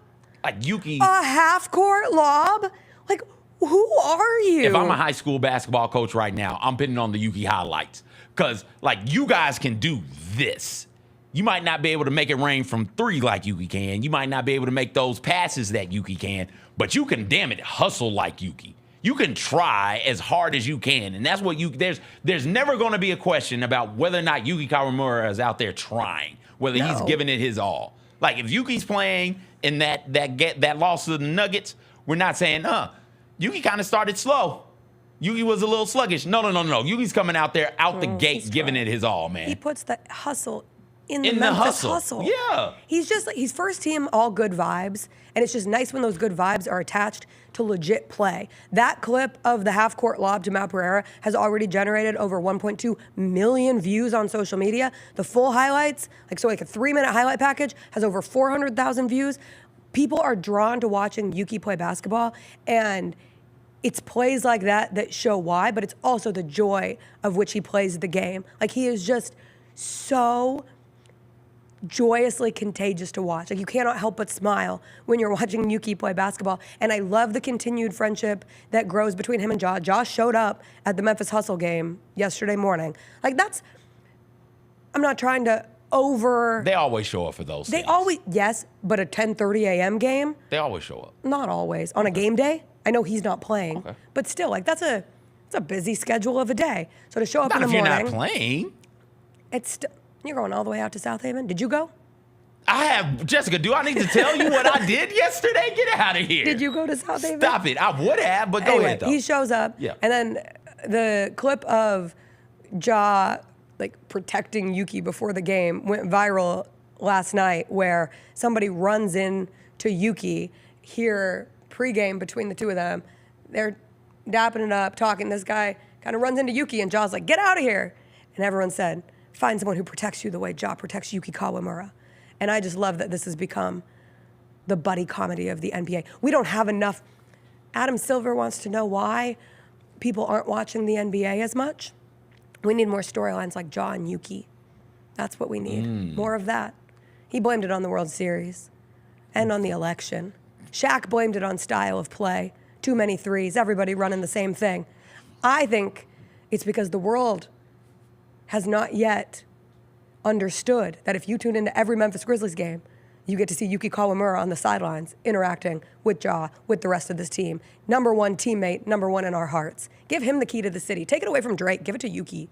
Like Yuki.
A half-court lob? Like, who are you?
If I'm a high school basketball coach right now, I'm putting on the Yuki highlights. Because, like, you guys can do this. You might not be able to make it rain from three like Yuki can. You might not be able to make those passes that Yuki can. But you can, damn it, hustle like Yuki. You can try as hard as you can. And that's what there's never going to be a question about whether or not Yuki Kawamura is out there trying, whether he's giving it his all. Like, if Yuki's playing in that loss to the Nuggets, we're not saying, Yuki kind of started slow. Yuki was a little sluggish. No. Yuki's coming out there, the gate, giving it his all, man.
He puts the hustle in the Memphis hustle.
Yeah.
He's first team all good vibes, and it's just nice when those good vibes are attached to legit play. That clip of the half-court lob to Mal Pereira has already generated over 1.2 million views on social media. The full highlights, like a 3-minute highlight package, has over 400,000 views. People are drawn to watching Yuki play basketball, and it's plays like that show why, but it's also the joy of which he plays the game. Like, he is just so joyously contagious to watch. Like, you cannot help but smile when you're watching Yuki play basketball. And I love the continued friendship that grows between him and Josh. Josh showed up at the Memphis Hustle game yesterday morning. Like, I'm not trying to
They always show up for those things.
Yes, but a 10:30 a.m. game?
They always show up.
Not always. On a game day? I know he's not playing.
Okay.
But still, like, it's a busy schedule of a day. So to show up in the morning.
Not if you're not playing.
You're going all the way out to South Haven. Did you go?
I have. Jessica, do I need to tell you what I did yesterday? Get out of here.
Did you go to South Haven?
Stop it. I would have, but go ahead, though.
He shows up.
Yeah.
And then the clip of Ja, like, protecting Yuki before the game went viral last night, where somebody runs in to Yuki here pregame between the two of them. They're dapping it up, talking. This guy kind of runs into Yuki, and Ja's like, "Get out of here." And everyone said, "Find someone who protects you the way Ja protects Yuki Kawamura." And I just love that this has become the buddy comedy of the NBA. We don't have enough. Adam Silver wants to know why people aren't watching the NBA as much. We need more storylines like Ja and Yuki. That's what we need. More of that. He blamed it on the World Series and on the election. Shaq blamed it on style of play. Too many threes, everybody running the same thing. I think it's because the world has not yet understood that if you tune into every Memphis Grizzlies game, you get to see Yuki Kawamura on the sidelines interacting with Ja, with the rest of this team. Number one teammate, number one in our hearts. Give him the key to the city. Take it away from Drake. Give it to Yuki.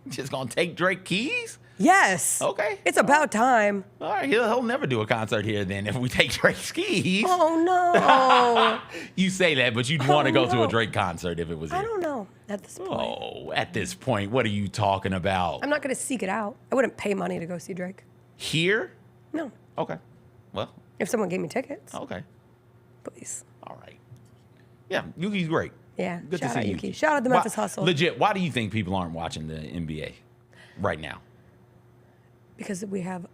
Just gonna take Drake keys?
Yes.
Okay.
It's about time.
All right, he'll never do a concert here then if we take Drake's keys.
Oh, no.
You say that, but you'd want to go to a Drake concert if it was here.
I don't know at this point.
Oh, at this point, what are you talking about?
I'm not going to seek it out. I wouldn't pay money to go see Drake.
Here?
No.
Okay. Well.
If someone gave me tickets.
Okay.
Please.
All right. Yeah, Yuki's great.
Yeah.
Good
Shout
to see
out
Yuki.
Shout out the Memphis Hustle.
Legit, why do you think people aren't watching the NBA right now?
Because we have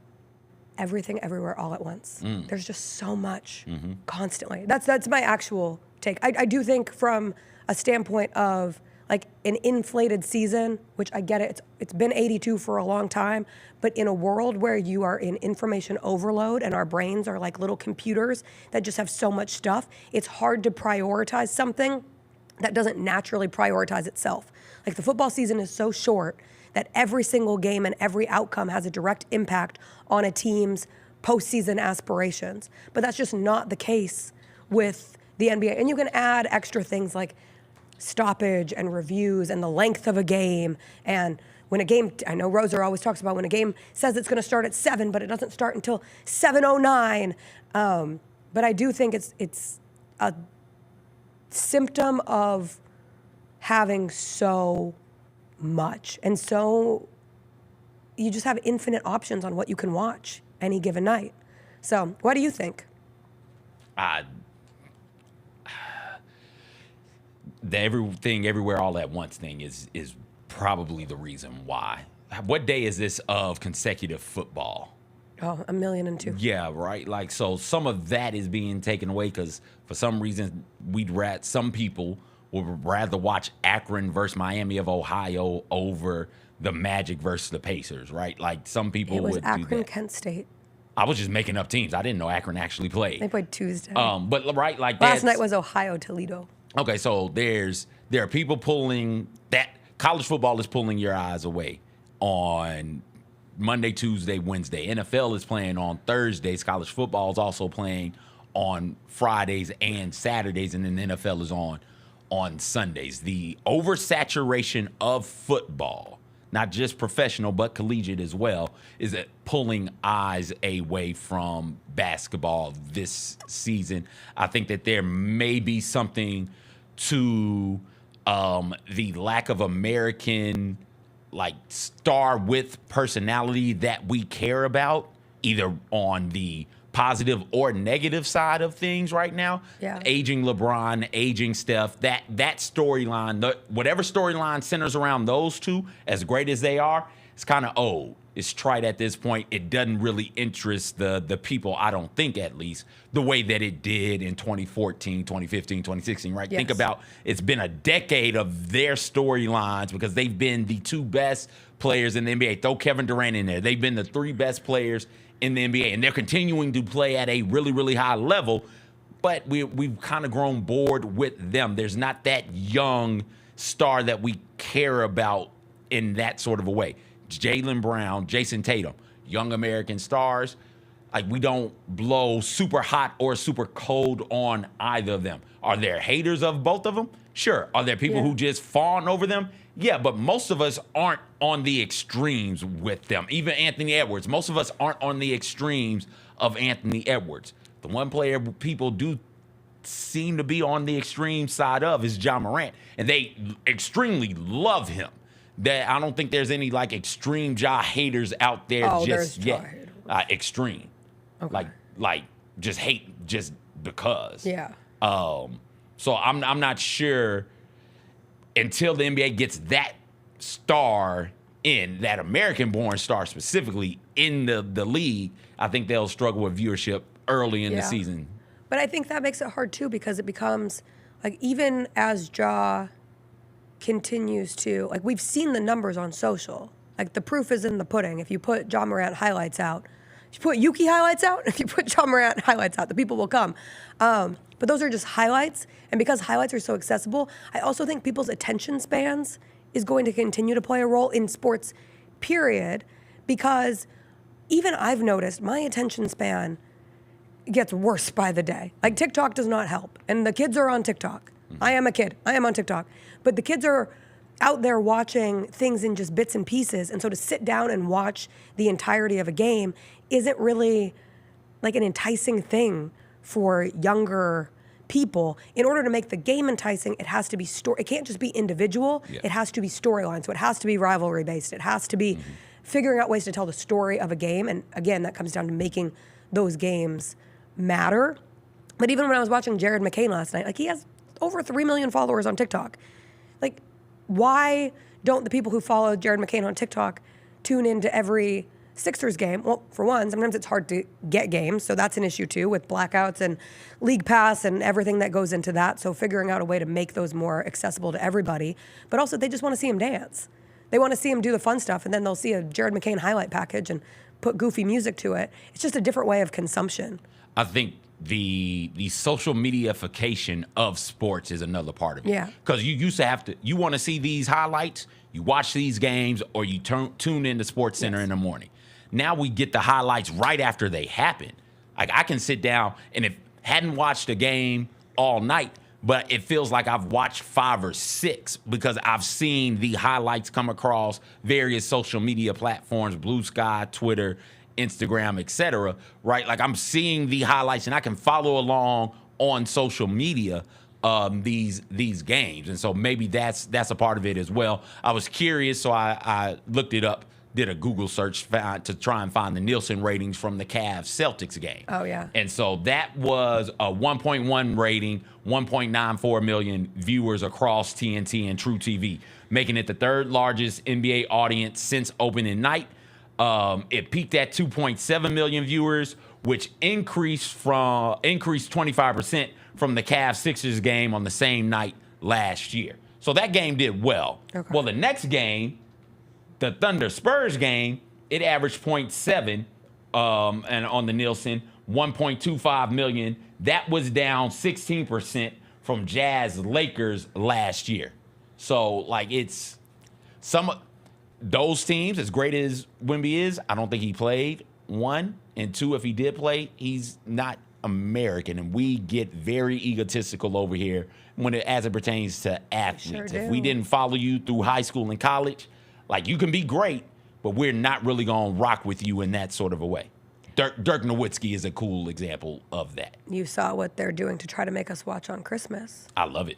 everything everywhere all at once. There's just so much constantly. That's my actual take. I do think from a standpoint of like an inflated season, which I get it, it's been 82 for a long time, but in a world where you are in information overload and our brains are like little computers that just have so much stuff, it's hard to prioritize something that doesn't naturally prioritize itself. Like the football season is so short that every single game and every outcome has a direct impact on a team's postseason aspirations. But that's just not the case with the NBA. And you can add extra things like stoppage and reviews and the length of a game. And when a game, I know Roser always talks about when a game says it's gonna start at 7, but it doesn't start until 7:09. But I do think it's a symptom of having so much and so you just have infinite options on what you can watch any given night. So what do you think?
The everything everywhere all at once thing is probably the reason why. What day is this of consecutive football?
Oh, 1,000,002.
Yeah, right. Like, so some of that is being taken away because for some reason some people would rather watch Akron versus Miami of Ohio over the Magic versus the Pacers, right? Like, some people would
Akron,
do that.
Kent State.
I was just making up teams. I didn't know Akron actually played.
They played Tuesday.
But right, like
last night was Ohio Toledo.
Okay, so there are people pulling that. College football is pulling your eyes away on Monday, Tuesday, Wednesday. NFL is playing on Thursdays. College football is also playing on Fridays and Saturdays, and then the NFL is on Sundays. The oversaturation of football, not just professional but collegiate as well, is pulling eyes away from basketball this season. I think that there may be something to the lack of American star with personality that we care about, either on the positive or negative side of things right now.
Yeah.
Aging LeBron, aging Steph, that storyline, whatever storyline centers around those two, as great as they are, it's kind of old. It's trite at this point. It doesn't really interest the people, I don't think, at least, the way that it did in 2014, 2015, 2016, right?
Yes.
Think about, it's been a decade of their storylines because they've been the two best players in the NBA. Throw Kevin Durant in there. They've been the three best players in the NBA, and they're continuing to play at a really, really high level, but we've kind of grown bored with them. There's not that young star that we care about in that sort of a way. Jaylen Brown, Jason Tatum, young American stars. Like, we don't blow super hot or super cold on either of them. Are there haters of both of them? Sure. Are there people who just fawn over them? Yeah, but most of us aren't on the extremes with them. Even Anthony Edwards, most of us aren't on the extremes of Anthony Edwards. The one player people do seem to be on the extreme side of is Ja Morant, and they extremely love him. That I don't think there's any extreme Ja haters out there just yet. Extreme,
okay.
like just hate just because.
Yeah.
So I'm not sure until the NBA gets that star in, that American-born star specifically in the league. I think they'll struggle with viewership early in the season.
But I think that makes it hard too, because it becomes even as Ja continues to, we've seen the numbers on social. The proof is in the pudding. If you put Ja Morant highlights out, if you put Yuki highlights out, if you put Ja Morant highlights out, the people will come. But those are just highlights. And because highlights are so accessible, I also think people's attention spans is going to continue to play a role in sports, period. Because even I've noticed my attention span gets worse by the day. TikTok does not help. And the kids are on TikTok. I am a kid. I am on TikTok. But the kids are out there watching things in just bits and pieces. And so to sit down and watch the entirety of a game isn't really an enticing thing for younger people. In order to make the game enticing, it has to be it can't just be individual. Yeah. It has to be storyline. So it has to be rivalry based. It has to be figuring out ways to tell the story of a game. And again, that comes down to making those games matter. But even when I was watching Jared McCain last night, he has over 3 million followers on TikTok. Why don't the people who follow Jared McCain on TikTok tune into every Sixers game? Well, for one, sometimes it's hard to get games, so that's an issue too, with blackouts and League Pass and everything that goes into that. So figuring out a way to make those more accessible to everybody. But also, they just want to see him dance. They want to see him do the fun stuff, and then they'll see a Jared McCain highlight package and put goofy music to it. It's just a different way of consumption.
I think the social mediaification of sports is another part of it.
Yeah.
Because you used to you want to see these highlights, you watch these games, or you tune into Sports Center in the morning. Now we get the highlights right after they happen. I can sit down, and if hadn't watched a game all night, but it feels like I've watched 5 or 6 because I've seen the highlights come across various social media platforms, Blue Sky, Twitter, Instagram, etc. Right? I'm seeing the highlights, and I can follow along on social media these games, and so maybe that's a part of it as well. I was curious, so I looked it up did a Google search to try and find the Nielsen ratings from the Cavs-Celtics game.
Oh, yeah.
And so that was a 1.1 rating, 1.94 million viewers across TNT and True TV, making it the third largest NBA audience since opening night. It peaked at 2.7 million viewers, which increased 25% from the Cavs-Sixers game on the same night last year. So that game did well. Okay. Well, the next game, the Thunder-Spurs game, it averaged 0.7 and on the Nielsen, 1.25 million. That was down 16% from Jazz-Lakers last year. So, like, it's some of those teams, as great as Wemby is, I don't think he played, one. And two, if he did play, he's not American. And we get very egotistical over here as it pertains to athletes.
Sure
if we didn't follow you through high school and college, like, you can be great, but we're not really going to rock with you in that sort of a way. Dirk Nowitzki is a cool example of that.
You saw what they're doing to try to make us watch on Christmas.
I love it.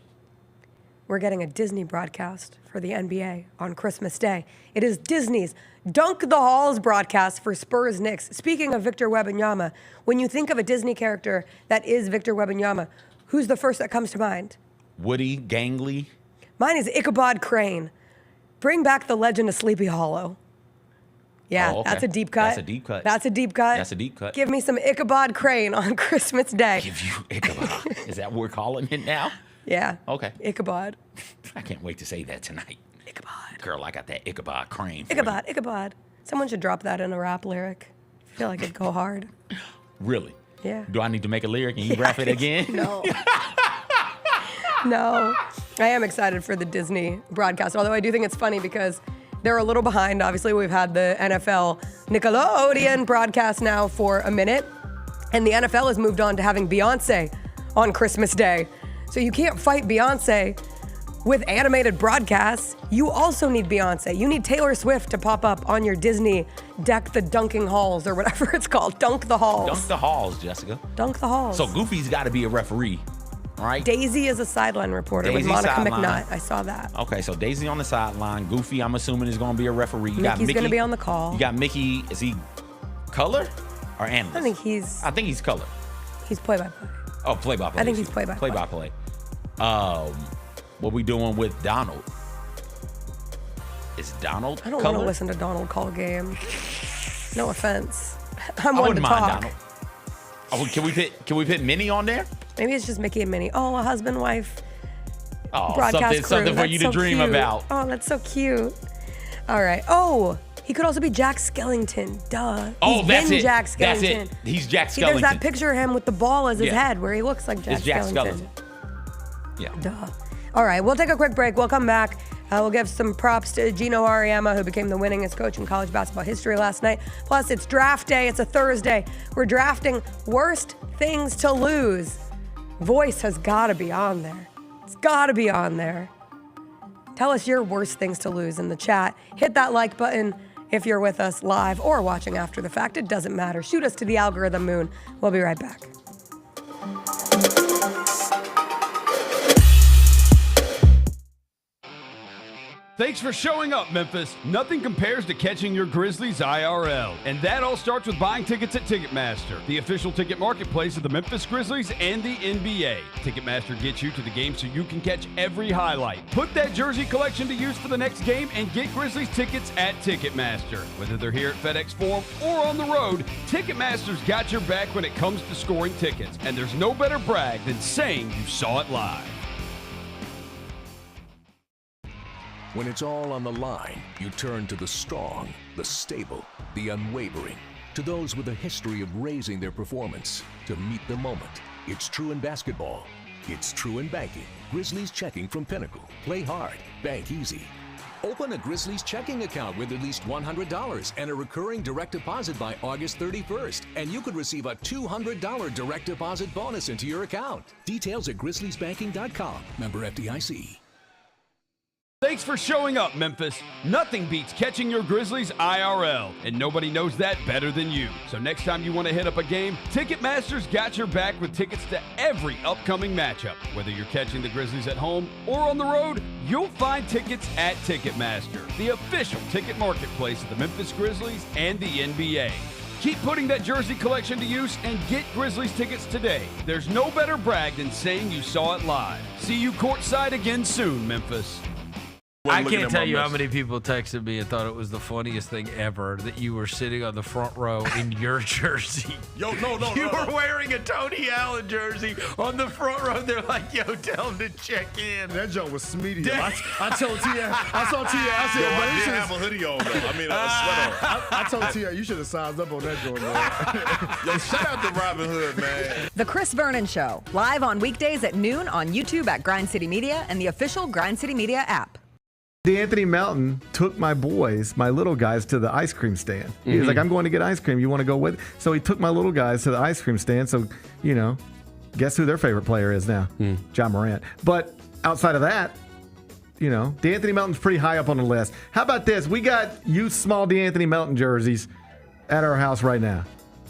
We're getting a Disney broadcast for the NBA on Christmas Day. It is Disney's Dunk the Halls broadcast for Spurs Knicks. Speaking of Victor Wembanyama, when you think of a Disney character that is Victor Wembanyama, who's the first that comes to mind?
Woody, gangly.
Mine is Ichabod Crane. Bring back the legend of Sleepy Hollow. Yeah,
Oh, okay.
That's a deep cut.
That's a deep cut.
That's a deep cut.
That's a deep cut.
Give me some Ichabod Crane on Christmas Day.
Give you Ichabod. Is that what we're calling it now?
Yeah.
Okay.
Ichabod.
I can't wait to say that tonight. Ichabod. Girl, I got that Ichabod Crane.
Ichabod, Ichabod. Someone should drop that in a rap lyric. I feel like it'd go hard.
Really?
Yeah.
Do I need to make a lyric and you rap it again?
No. No. I am excited for the Disney broadcast, although I do think it's funny because they're a little behind. Obviously, we've had the NFL Nickelodeon broadcast now for a minute, and the NFL has moved on to having Beyonce on Christmas Day. So you can't fight Beyonce with animated broadcasts. You also need Beyonce. You need Taylor Swift to pop up on your Disney Deck the Dunking Halls or whatever it's called. Dunk the Halls.
Dunk the halls, Jessica.
Dunk the Halls.
So Goofy's got to be a referee, right?
Daisy is a sideline reporter with
Daisy
Monica
sideline.
McNutt. I saw that.
Okay, so Daisy on the sideline. Goofy, I'm assuming, is going to be a referee. You got
Mickey's
Mickey.
going to be on the call.
You got Mickey. Is he color or analyst?
I think he's
color.
He's play-by-play.
Oh, play-by-play.
I think he's play-by-play.
Play-by-play. What we doing with Donald? Is Donald
I don't
color?
want to listen to Donald call game. No offense. I'm
I
one to
wouldn't mind
talk.
Donald. Oh, can we put Minnie on there?
Maybe it's just Mickey and Minnie. Oh, a husband, wife,
Oh,
broadcast
something
crew.
for you
That's
to
so
dream
cute.
about.
Oh, that's so cute. All right. Oh, he could also be Jack Skellington. Duh.
Oh,
He's
that's
been
it.
Jack Skellington.
That's it. He's Jack
See, there's
Skellington.
that picture of him with the ball as his
Yeah.
head where he looks like Jack
It's Jack
Skellington.
Yeah.
Duh. All right, we'll take a quick break. We'll come back. We'll give some props to Geno Auriemma, who became the winningest coach in college basketball history last night. Plus, it's draft day. It's a Thursday. We're drafting worst things to lose. Voice has got to be on there. It's got to be on there. Tell us your worst things to lose in the chat. Hit that like button if you're with us live or watching after the fact. It doesn't matter. Shoot us to the algorithm moon. We'll be right back.
Thanks for showing up, Memphis. Nothing compares to catching your Grizzlies IRL. And that all starts with buying tickets at Ticketmaster, the official ticket marketplace of the Memphis Grizzlies and the NBA. Ticketmaster gets you to the game so you can catch every highlight. Put that jersey collection to use for the next game and get Grizzlies tickets at Ticketmaster. Whether they're here at FedEx Forum or on the road, Ticketmaster's got your back when it comes to scoring tickets. And there's no better brag than saying you saw it live.
When it's all on the line, you turn to the strong, the stable, the unwavering. To those with a history of raising their performance, to meet the moment. It's true in basketball. It's true in banking. Grizzlies checking from Pinnacle. Play hard. Bank easy. Open a Grizzlies checking account with at least $100 and a recurring direct deposit by August 31st. And you could receive a $200 direct deposit bonus into your account. Details at grizzliesbanking.com. Member FDIC.
Thanks for showing up, Memphis. Nothing beats catching your Grizzlies IRL, and nobody knows that better than you. So next time you want to hit up a game, Ticketmaster's got your back with tickets to every upcoming matchup. Whether you're catching the Grizzlies at home or on the road, you'll find tickets at Ticketmaster, the official ticket marketplace of the Memphis Grizzlies and the NBA. Keep putting that jersey collection to use and get Grizzlies tickets today. There's no better brag than saying you saw it live. See you courtside again soon, Memphis.
I can't tell you how many people texted me and thought it was the funniest thing ever that you were sitting on the front row in your jersey.
Yo, no.
You were wearing a Tony Allen jersey on the front row. They're like, yo, tell him to check in.
That joke was smeety. I told Tia, I said,
Yo,
man,
I
you
did
should
have a hoodie on, though. I mean, a sweater on.
I told Tia, you should have sized up on that joint, man.
Yo, shout out to Robin Hood, man.
The Chris Vernon Show, live on weekdays at noon on YouTube at Grind City Media and the official Grind City Media app.
Anthony Melton took my boys, my little guys, to the ice cream stand. He was like, I'm going to get ice cream. You want to go with? So he took my little guys to the ice cream stand. So, you know, guess who their favorite player is now? John Morant. But outside of that, you know, DeAnthony Melton's pretty high up on the list. How about this? We got youth small DeAnthony Melton jerseys at our house right now.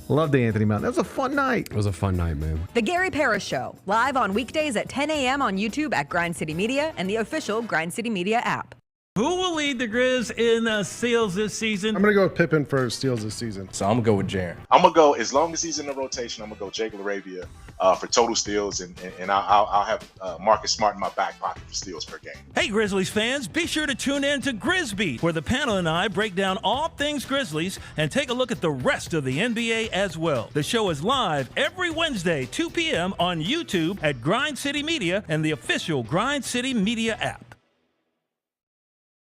Love DeAnthony Melton. That was a fun night.
It was a fun night, man.
The Gary Parrish Show, live on weekdays at 10 a.m. on YouTube at Grind City Media and the official Grind City Media app.
Who will lead the Grizz in steals this season?
I'm going to go with Pippen for steals this season.
So I'm going to go with Jaren.
I'm going to go, as long as he's in the rotation, I'm going to go GlaDicked for total steals, and I'll have Marcus Smart in my back pocket for steals per game.
Hey, Grizzlies fans, be sure to tune in to GrizzBeat, where the panel and I break down all things Grizzlies and take a look at the rest of the NBA as well. The show is live every Wednesday, 2 p.m. on YouTube at Grind City Media and the official Grind City Media app.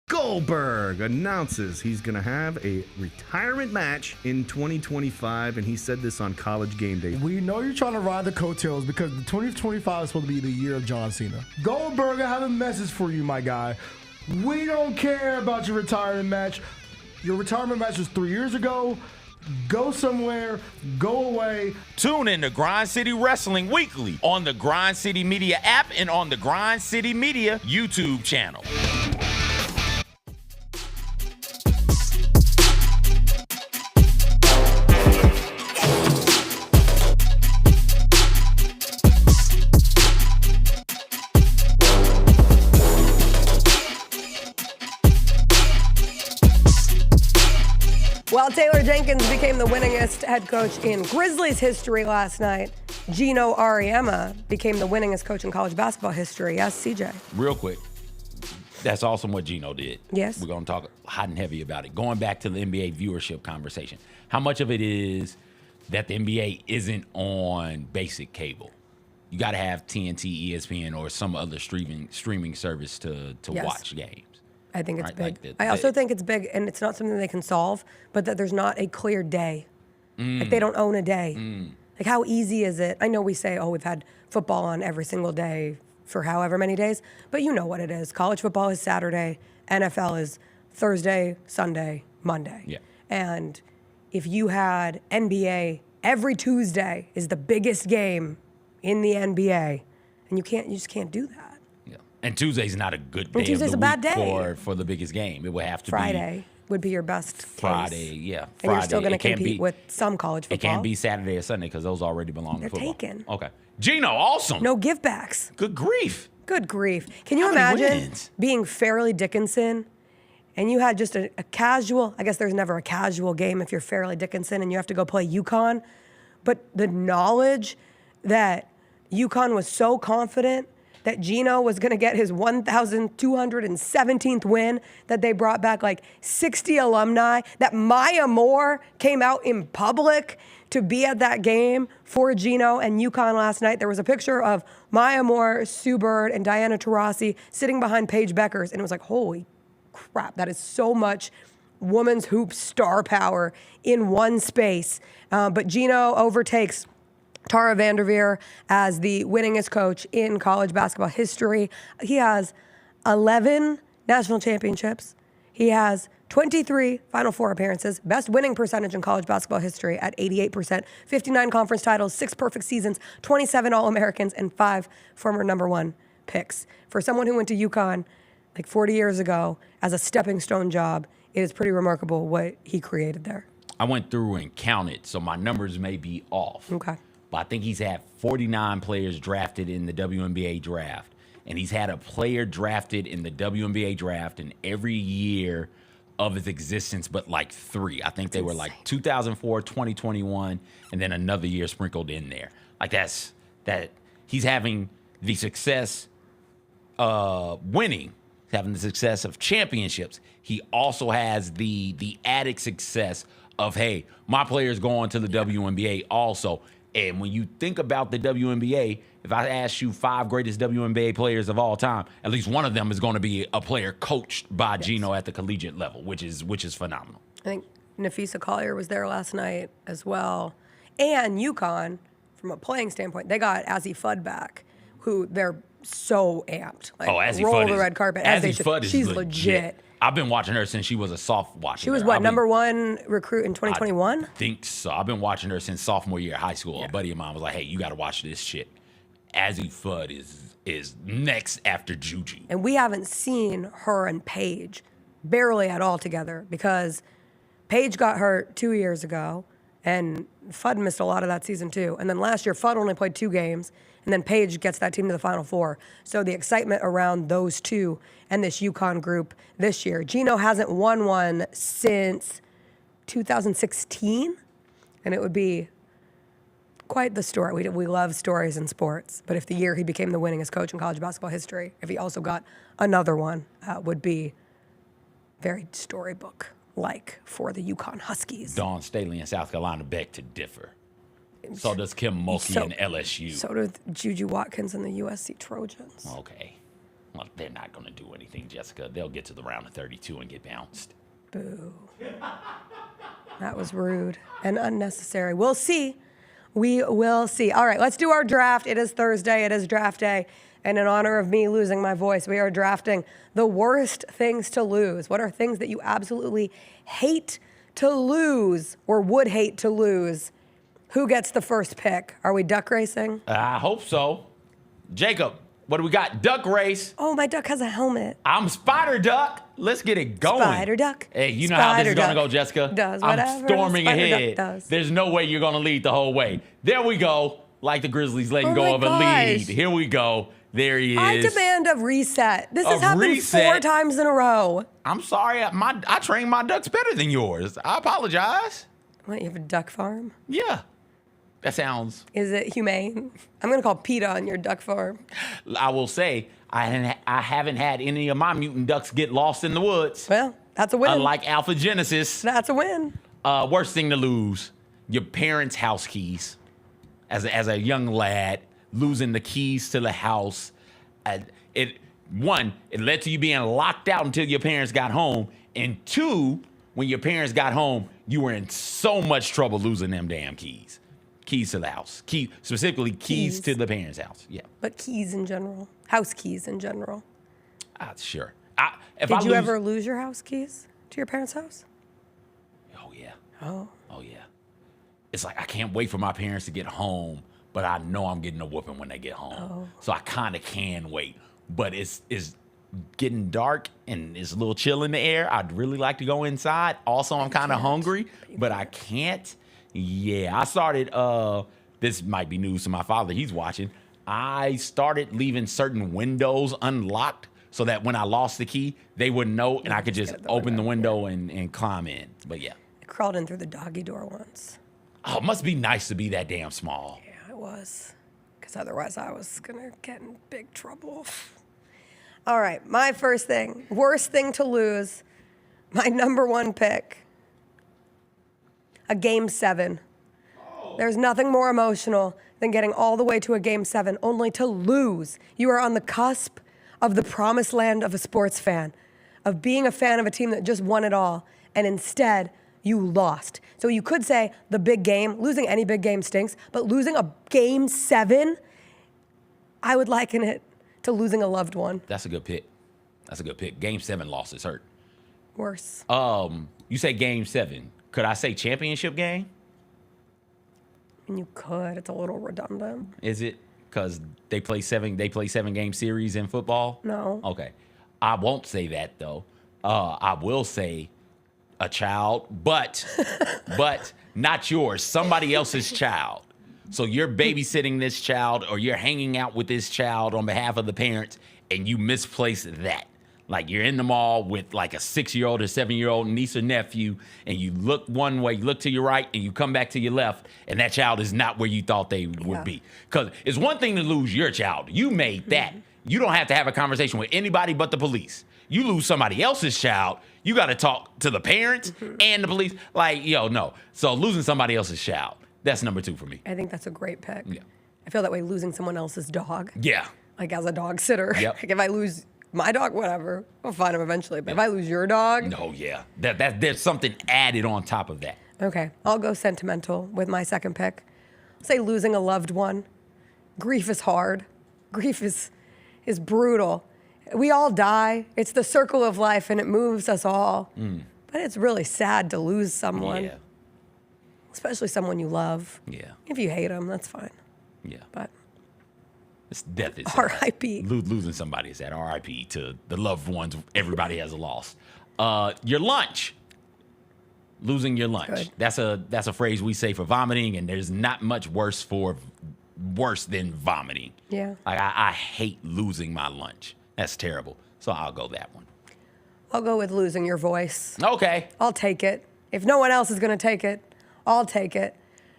Goldberg announces he's going to have a retirement match in 2025, and he said this on College Game Day.
We know you're trying to ride the coattails because the 2025 is supposed to be the year of John Cena. Goldberg, I have a message for you, my guy. We don't care about your retirement match. Your retirement match was 3 years ago. Go somewhere, go away.
Tune in to Grind City Wrestling weekly on the Grind City Media app and on the Grind City Media YouTube channel.
Well, Taylor Jenkins became the winningest head coach in Grizzlies history last night. Geno Auriemma became the winningest coach in college basketball history. Yes, CJ.
Real quick, that's awesome what Geno did.
Yes.
We're going to talk hot and heavy about it. Going back to the NBA viewership conversation, how much of it is that the NBA isn't on basic cable? You got to have TNT, ESPN, or some other streaming service to
Yes.
watch games.
I think it's
Right,
big. I also think it's big, and it's not something they can solve, but that there's not a clear day. Like they don't own a day. Like how easy is it? I know we say, oh, we've had football on every single day for however many days, but you know what it is. College football is Saturday, NFL is Thursday, Sunday, Monday.
Yeah.
And if you had NBA every Tuesday is the biggest game in the NBA, and you just can't do that.
And Tuesday's not a good day.
And Tuesday's
of the
a bad
week
day.
for the biggest game. It would have to
Friday would be your best case.
Friday, yeah.
And
Friday.
you're still going to
It can't
compete
be-
with some college
It
football.
can't be Saturday or Sunday because those already belong
They're
to football.
taken.
Okay. Geno, awesome.
No give backs.
Good grief.
Good grief. Can you
How many
imagine
wins?
being Fairleigh Dickinson and you had just a casual, I guess there's never a casual game if you're Fairleigh Dickinson and you have to go play UConn, but the knowledge that UConn was so confident that Geno was going to get his 1,217th win, that they brought back like 60 alumni, that Maya Moore came out in public to be at that game for Geno and UConn last night. There was a picture of Maya Moore, Sue Bird, and Diana Taurasi sitting behind Paige Beckers, and it was like, holy crap, that is so much women's hoop star power in one space. But Geno overtakes Tara Vanderveer as the winningest coach in college basketball history. He has 11 national championships. He has 23 Final Four appearances, best winning percentage in college basketball history at 88%, 59 conference titles, 6 perfect seasons, 27 All-Americans, and 5 former number 1 picks. For someone who went to UConn, like 40 years ago as a stepping stone job, it is pretty remarkable what he created there.
I went through and counted, so my numbers may be off.
Okay.
But I think he's had 49 players drafted in the WNBA draft. And he's had a player drafted in the WNBA draft in every year of his existence, but like 3. I think they were like 2004, 2021, and then another year sprinkled in there. Like that he's having the success winning. He's having the success of championships. He also has the added success of, hey, my player's going to the WNBA also. And when you think about the WNBA, if I ask you 5 greatest WNBA players of all time, at least one of them is going to be a player coached by Geno at the collegiate level, which is phenomenal.
I think Nafisa Collier was there last night as well. And UConn, from a playing standpoint, they got Azzi Fudd back, who they're so amped. Like,
Azzi
roll
Fudd
the red carpet. As they should.
Fudd is
She's legit.
I've been watching her since she was a sophomore.
She was what, number 1 recruit in 2021?
I think so. I've been watching her since sophomore year of high school. Yeah. A buddy of mine was like, hey, you got to watch this shit. Azzi Fudd is next after Juju.
And we haven't seen her and Paige barely at all together because Paige got hurt 2 years ago, and Fudd missed a lot of that season too. And then last year, Fudd only played 2 games, and then Paige gets that team to the Final Four. So the excitement around those two and this UConn group this year. Geno hasn't won one since 2016, and it would be quite the story. We love stories in sports, but if the year he became the winningest coach in college basketball history, if he also got another one, would be very storybook-like for the UConn Huskies.
Dawn Staley in South Carolina beg to differ. So does Kim Mulkey in LSU.
So does Juju Watkins and the USC Trojans.
Okay. Well, they're not going to do anything, Jessica. They'll get to the round of 32 and get bounced.
Boo. That was rude and unnecessary. We'll see. We will see. All right, let's do our draft. It is Thursday. It is draft day. And in honor of me losing my voice, we are drafting the worst things to lose. What are things that you absolutely hate to lose or would hate to lose? Who gets the first pick? Are we duck racing?
I hope so. Jacob, what do we got? Duck race.
Oh, my duck has a helmet.
I'm Spider Duck. Let's get it going.
Spider Duck.
Hey, you know how this is going to go, Jessica?
Does whatever
I'm storming
Spider
ahead.
Duck does.
There's no way you're going to lead the whole way. There we go. Like the Grizzlies letting go of a lead. Here we go. There he is.
I demand a reset. This has happened 4 times in a row.
I'm sorry. I train my ducks better than yours. I apologize.
What, you have a duck farm?
Yeah. That sounds...
Is it humane? I'm going to call PETA on your duck farm.
I will say, I haven't had any of my mutant ducks get lost in the woods.
Well, that's a win.
Unlike Alpha Genesis.
That's a win.
Worst thing to lose, your parents' house keys. As a young lad, losing the keys to the house. It led to you being locked out until your parents got home. And 2, when your parents got home, you were in so much trouble losing them damn keys. Keys to the house. Specifically keys to the parents' house. Yeah.
But keys in general. House keys in general.
Sure.
Did you ever lose your house keys to your parents' house?
Oh, yeah.
Oh,
yeah. It's like I can't wait for my parents to get home, but I know I'm getting a whooping when they get home.
Oh.
So I kind of can wait. But it's getting dark and it's a little chill in the air. I'd really like to go inside. Also, I'm kind of hungry, but I can't. Yeah, I started, this might be news to my father, he's watching. I started leaving certain windows unlocked so that when I lost the key, they wouldn't know and I could just open the window and climb in. But yeah.
I crawled in through the doggy door once.
Oh, it must be nice to be that damn small.
Yeah, it was. Because otherwise I was going to get in big trouble. All right, my first thing, worst thing to lose, my number 1 pick. A Game 7. There's nothing more emotional than getting all the way to a Game 7 only to lose. You are on the cusp of the promised land of a sports fan, of being a fan of a team that just won it all, and instead you lost. So you could say the big game, losing any big game stinks, but losing a Game 7, I would liken it to losing a loved one.
That's a good pick. Game 7 losses hurt.
Worse.
You say Game 7. Could I say championship game?
And you could. It's a little redundant.
Is it? Because they play 7 game series in football?
No.
Okay. I won't say that, though. I will say a child, but not yours, somebody else's child. So you're babysitting this child or you're hanging out with this child on behalf of the parents and you misplace that. Like you're in the mall with like a 6-year-old or 7-year-old niece or nephew and you look one way, you look to your right and you come back to your left and that child is not where you thought they would be. Because it's one thing to lose your child. You made that. You don't have to have a conversation with anybody but the police. You lose somebody else's child, you got to talk to the parents and the police. Like, yo, no. So losing somebody else's child, that's number 2 for me.
I think that's a great pick.
Yeah.
I feel that way losing someone else's dog.
Yeah.
Like as a dog sitter.
Yep.
Like if I lose my dog, whatever, I'll find him eventually. But if I lose your dog.
No, yeah. There's something added on top of that.
Okay. I'll go sentimental with my second pick. I'll say losing a loved one. Grief is hard. Grief is brutal. We all die. It's the circle of life and it moves us all. But it's really sad to lose someone.
Yeah.
Especially someone you love.
Yeah.
If you hate them, that's fine.
Yeah.
But
it's death is
R.I.P.
Losing somebody is that. R.I.P. to the loved ones everybody has lost. Your lunch. Losing your lunch.
Good.
That's a phrase we say for vomiting, and there's not much worse than vomiting.
Yeah.
Like I hate losing my lunch. That's terrible. So I'll go that one.
I'll go with losing your voice.
Okay.
I'll take it. If no one else is going to take it, I'll take it.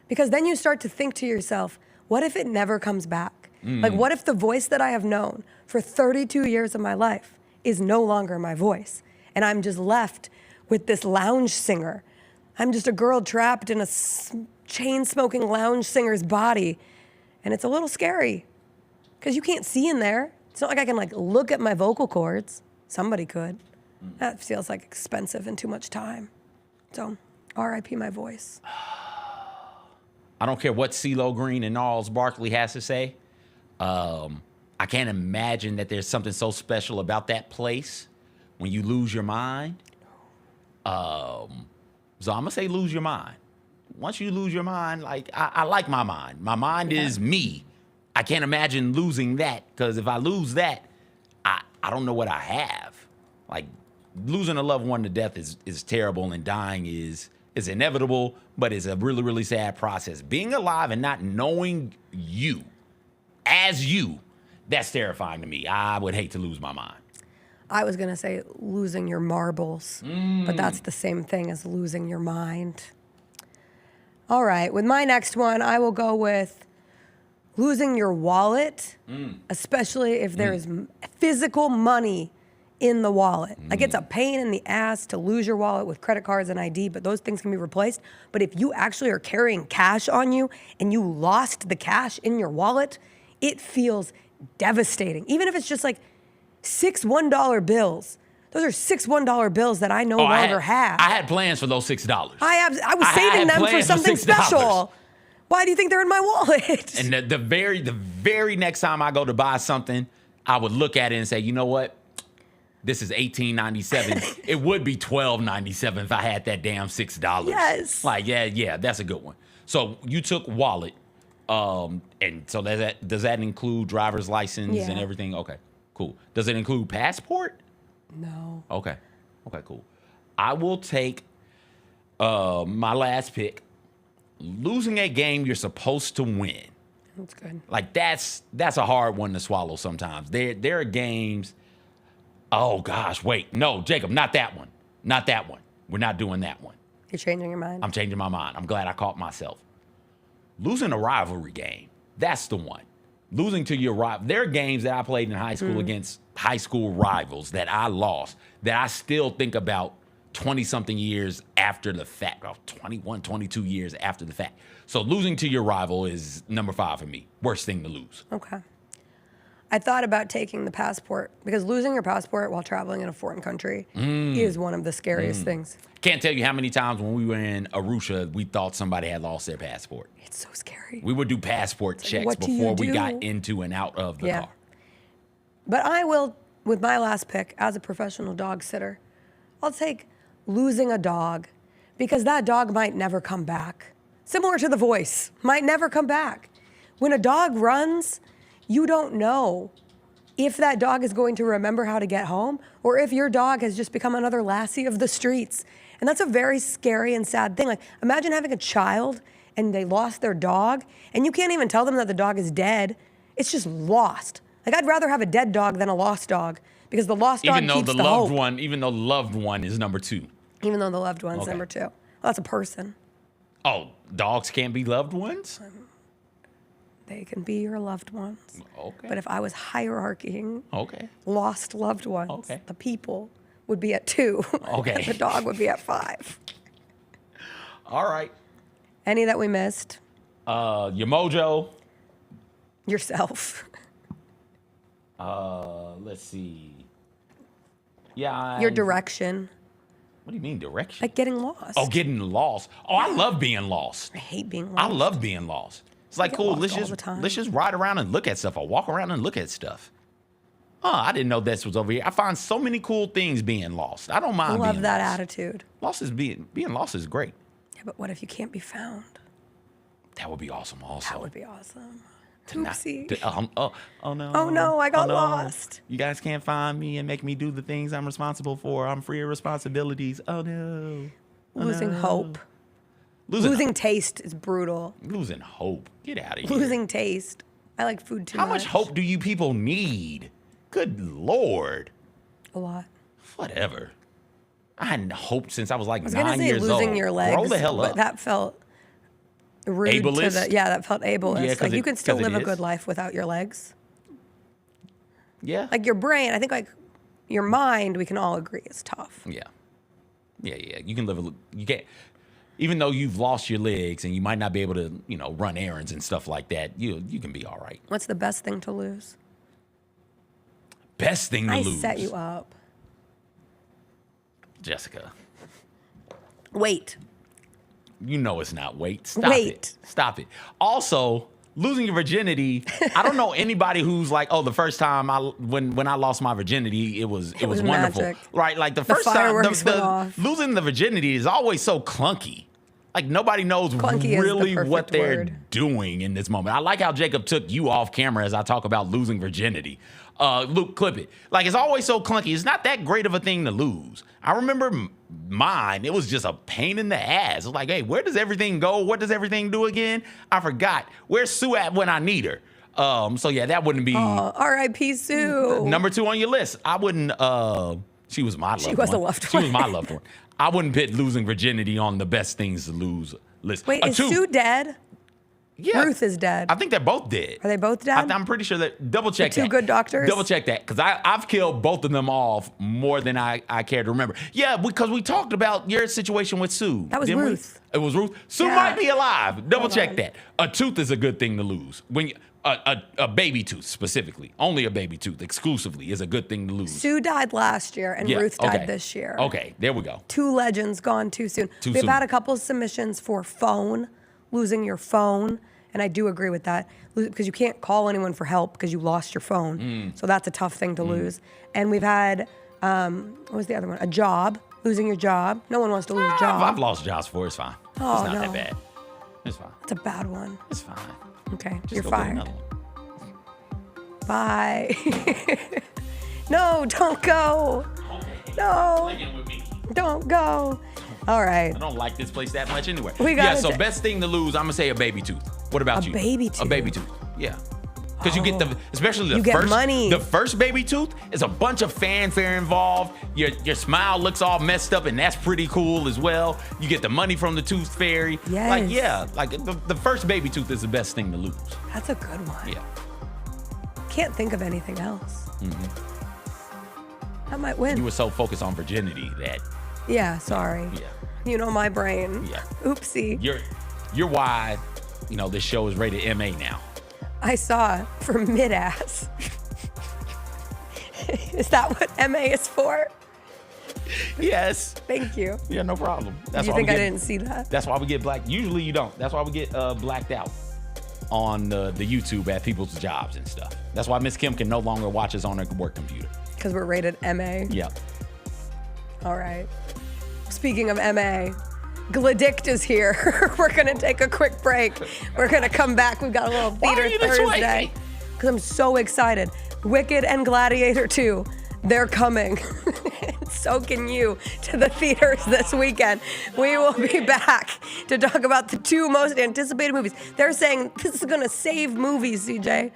Because then you start to think to yourself, what if it never comes back? Like, what if the voice that I have known for 32 years of my life is no longer my voice? And I'm just left with this lounge singer. I'm just a girl trapped in a chain-smoking lounge singer's body. And it's a little scary because you can't see in there. It's not like I can like look at my vocal cords. Somebody could. That feels like expensive and too much time. So, R.I.P. my voice.
I don't care what CeeLo Green and Gnarls Barkley has to say. I can't imagine that there's something so special about that place when you lose your mind. So I'm gonna say lose your mind. Once you lose your mind, like I like my mind. My mind is me. I can't imagine losing that because if I lose that, I don't know what I have. Like losing a loved one to death is terrible and dying is inevitable, but it's a really, really sad process. Being alive and not knowing you as you, that's terrifying to me. I would hate to lose my mind.
I was going to say losing your marbles, but that's the same thing as losing your mind. All right, with my next one, I will go with losing your wallet, especially if there's physical money in the wallet. Like it's a pain in the ass to lose your wallet with credit cards and ID, but those things can be replaced. But if you actually are carrying cash on you and you lost the cash in your wallet, it feels devastating. Even if it's just like 6 $1 bills. Those are 6 $1 bills that I no longer have.
I had plans for those $6.
I was saving them for something special. Why do you think they're in my wallet?
And the very next time I go to buy something, I would look at it and say, you know what? This is $18.97. It would be $12.97 if I had that damn $6.
Yes.
Like, yeah, that's a good one. So you took wallet, and so does that include driver's license and everything? Okay, cool. Does it include passport?
No.
Okay, cool. I will take my last pick. Losing a game you're supposed to win.
That's good.
Like that's a hard one to swallow sometimes. There are games. Oh gosh, wait. No, Jacob, not that one. Not that one. We're not doing that one.
You're changing your mind?
I'm changing my mind. I'm glad I caught myself. Losing a rivalry game. That's the one. Losing to your rival. There are games that I played in high school against high school rivals that I lost that I still think about 20-something years after the fact, 21, 22 years after the fact. So losing to your rival is number 5 for me. Worst thing to lose.
Okay. I thought about taking the passport because losing your passport while traveling in a foreign country is one of the scariest things.
Can't tell you how many times when we were in Arusha, we thought somebody had lost their passport.
It's so scary.
We would do passport checks before we got into and out of the car.
But I will, with my last pick, as a professional dog sitter, I'll take losing a dog because that dog might never come back. Similar to The Voice, might never come back. When a dog runs, you don't know if that dog is going to remember how to get home, or if your dog has just become another lassie of the streets. And that's a very scary and sad thing. Like, imagine having a child and they lost their dog, and you can't even tell them that the dog is dead. It's just lost. Like, I'd rather have a dead dog than a lost dog, because the lost dog keeps the hope.
Even though the loved one is number 2.
Even though the loved one's number 2. Well, that's a person.
Oh, dogs can't be loved ones?
They can be your loved ones.
Okay.
But if I was hierarchying lost loved ones, the people would be at 2.
Okay.
And the dog would be at 5.
All right.
Any that we missed?
Your mojo.
Yourself.
Let's see. Yeah.
Your direction.
What do you mean direction?
Like getting lost.
Oh, getting lost. Oh, I love being lost.
I hate being lost.
I love being lost. It's like, cool, let's just ride around and look at stuff, or walk around and look at stuff. Oh, I didn't know this was over here. I find so many cool things being lost. I don't mind being lost.
I love that attitude.
Being lost is great.
Yeah, but what if you can't be found?
That would be awesome also.
That would be awesome. Oopsie.
Oh no.
Oh no, I got lost.
You guys can't find me and make me do the things I'm responsible for. I'm free of responsibilities. Oh no.
Losing hope. Losing taste is brutal.
Losing hope. Get out of here.
Losing taste. I like food too much.
How much hope do you people need? Good Lord.
A lot.
Whatever. I hadn't hoped since I was like 9 years old.
I was going to say losing your legs.
Grow the hell up.
But that felt rude.
Ableist?
That felt ableist.
Yeah,
like you can still live a good life without your legs.
Yeah.
Like your brain, I think like your mind, we can all agree is tough.
Yeah. You can you can't, even though you've lost your legs and you might not be able to, run errands and stuff like that, you can be all right.
What's the best thing to lose?
Best thing to lose.
I set you up.
Jessica.
Wait.
You know it's not weight. Stop it. Also, losing your virginity, I don't know anybody who's like, oh, the first time when I lost my virginity, it was wonderful.
Magic.
Right? Like the first time losing the virginity is always so clunky. Like nobody knows really what they're doing in this moment. I like how Jacob took you off camera as I talk about losing virginity. Luke, clip it. Like it's always so clunky. It's not that great of a thing to lose. I remember mine. It was just a pain in the ass. It was like, hey, where does everything go? What does everything do again? I forgot. Where's Sue at when I need her? So yeah, that wouldn't be.
R.I.P. Sue.
Number 2 on your list. I wouldn't. She was my loved one.
She was a loved one.
She was my loved one. I wouldn't put losing virginity on the best things to lose list.
Wait, is Sue dead?
Yeah.
Ruth is dead.
I think they're both dead.
Are they both dead?
I'm pretty sure that. Double check
that. 2 good doctors?
Double check that. Because I've killed both of them off more than I care to remember. Yeah, because we talked about your situation with Sue.
That was Ruth.
It was Ruth? Sue might be alive. Double check that. A tooth is a good thing to lose. A baby tooth specifically. Only a baby tooth exclusively is a good thing to lose.
Sue died last year and Ruth died this year.
Okay, there we go.
2 legends gone too soon. We've had a couple submissions for losing your phone. And I do agree with that because you can't call anyone for help because you lost your phone. So that's a tough thing to lose. And we've had, what was the other one? A job, losing your job. No one wants to lose a job.
I've lost jobs before. It's fine.
Oh,
it's not that bad. It's fine.
It's a bad one.
It's fine.
Okay,
Just
you're
go get
fired.
another one.
Bye. No, don't go. No. Don't go. All right.
I don't like this place that much anyway.
So
best thing to lose, I'm going to say a baby tooth. What about you?
A baby tooth?
A baby tooth, yeah. Because you get especially
you get money.
The first baby tooth is a bunch of fanfare involved. Your smile looks all messed up, and that's pretty cool as well. You get the money from the tooth fairy.
Yes.
The first baby tooth is the best thing to lose.
That's a good one.
Yeah.
Can't think of anything else. I might win.
You were so focused on virginity that.
Yeah, sorry.
Yeah.
You know my brain.
Yeah.
Oopsie.
You're why, this show is rated MA now.
I saw for mid-ass. Is that what MA is for?
Yes.
Thank you.
Yeah, no problem.
You think I didn't see that?
That's why we get black. Usually you don't. That's why we get blacked out on the YouTube at people's jobs and stuff. That's why Miss Kim can no longer watch us on her work computer.
Because we're rated MA?
Yeah.
All right. Speaking of MA, GlaDicked is here. We're going to take a quick break. We're going to come back. We've got a little theater Thursday. Because I'm so excited. Wicked and Gladiator 2, they're coming. So can you to the theaters this weekend. We will be back to talk about the two most anticipated movies. They're saying this is going to save movies, CJ.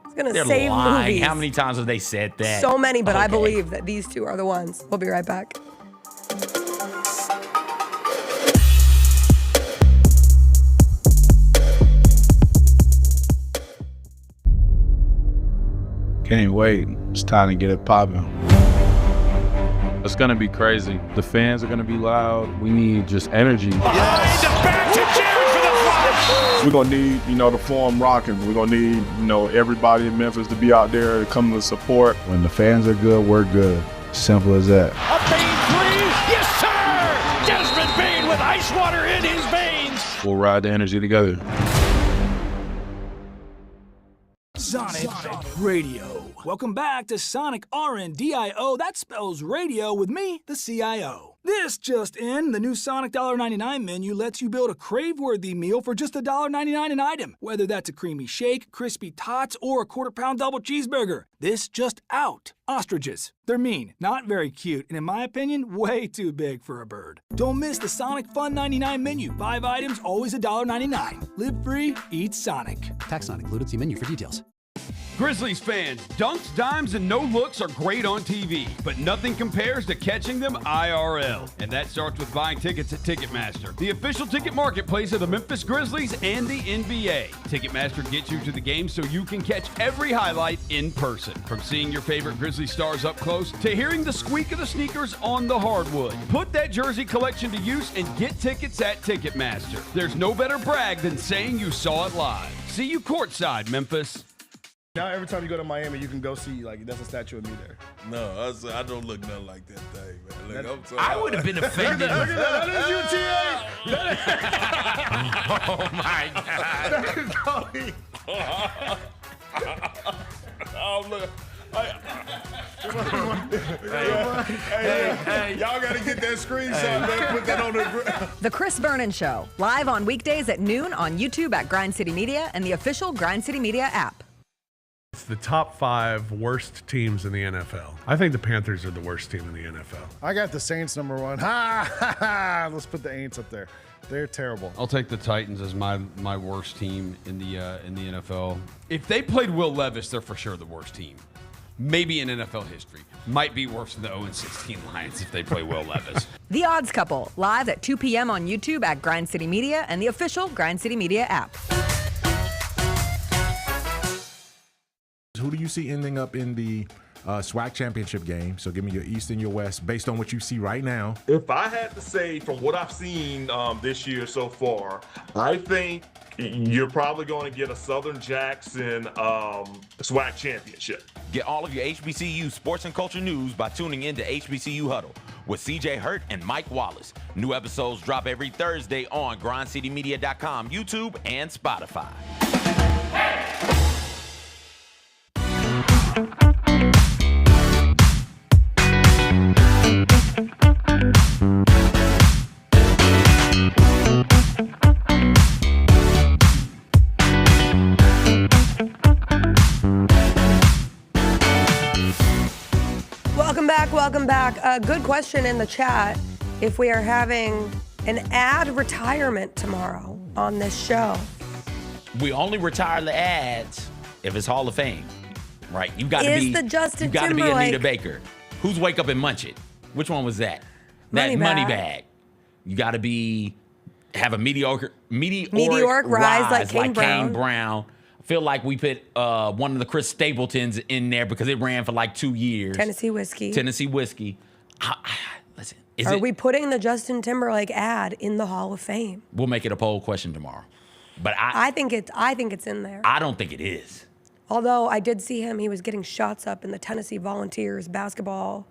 It's going to save
lying.
movies.
How many times have they said that?
So many, but I believe that these two are the ones. We'll be right back.
Can't wait. It's time to get it popping.
It's gonna be crazy. The fans are gonna be loud. We need just energy.
We're gonna need, the Forum rocking. We're gonna need, everybody in Memphis to be out there to come to support.
When the fans are good, we're good. Simple as that.
A Bane 3, yes sir! Desmond Bane with ice water in his veins.
We'll ride the energy together.
Sonic Radio. Welcome back to Sonic RNDIO. That spells radio with me, the CIO. This just in, the new Sonic $1.99 menu lets you build a crave-worthy meal for just $1.99 an item. Whether that's a creamy shake, crispy tots, or a quarter-pound double cheeseburger. This just out. Ostriches. They're mean, not very cute, and in my opinion, way too big for a bird. Don't miss the Sonic Fun 99 menu. 5 items, always $1.99. Live free, eat Sonic.
Tax not included. See menu for details.
Grizzlies fans, dunks, dimes, and no looks are great on TV, but nothing compares to catching them IRL. And that starts with buying tickets at Ticketmaster, the official ticket marketplace of the Memphis Grizzlies and the NBA. Ticketmaster gets you to the game so you can catch every highlight in person. From seeing your favorite Grizzly stars up close to hearing the squeak of the sneakers on the hardwood. Put that jersey collection to use and get tickets at Ticketmaster. There's no better brag than saying you saw it live. See you courtside, Memphis.
Now every time you go to Miami, you can go see, that's a statue of me there.
No, I don't look nothing like that thing, man. Look, I'm sorry.
I would have been offended.
Look at that. That is
Oh my God.
That is Colleen.
Oh, look. Hey, y'all got to get that screenshot, man. Put that on the...
The Chris Vernon Show, live on weekdays at noon on YouTube at Grind City Media and the official Grind City Media app.
It's the top 5 worst teams in the NFL. I think the Panthers are the worst team in the NFL.
I got the Saints number 1. Let's put the Aints up there. They're terrible.
I'll take the Titans as my worst team in the NFL. If they played Will Levis, they're for sure the worst team. Maybe in NFL history. Might be worse than the 0-16 Lions if they play Will Levis.
The Odds Couple, live at 2 p.m. on YouTube at Grind City Media and the official Grind City Media app.
Who do you see ending up in the SWAC championship game? So give me your East and your West based on what you see right now.
If I had to say from what I've seen this year so far, I think you're probably going to get a Southern Jackson SWAC championship.
Get all of your HBCU sports and culture news by tuning in to HBCU Huddle with CJ Hurt and Mike Wallace. New episodes drop every Thursday on grindcitymedia.com, YouTube, and Spotify.
Welcome back. Good question in the chat. If we are having an ad retirement tomorrow on this show.
We only retire the ads if it's Hall of Fame, right? You got to be
the Justin
you got to be
Timberlake.
Anita Baker. Who's Wake Up and Munch It? Which one was that?
Money
That
Bag.
Money Bag. You got to have a meteoric
rise like Kane
Brown. I feel like we put one of the Chris Stapletons in there because it ran for like 2 years.
Tennessee Whiskey.
Listen,
Are we putting the Justin Timberlake ad in the Hall of Fame?
We'll make it a poll question tomorrow. But
I think it's in there.
I don't think it is.
Although I did see him, he was getting shots up in the Tennessee Volunteers basketball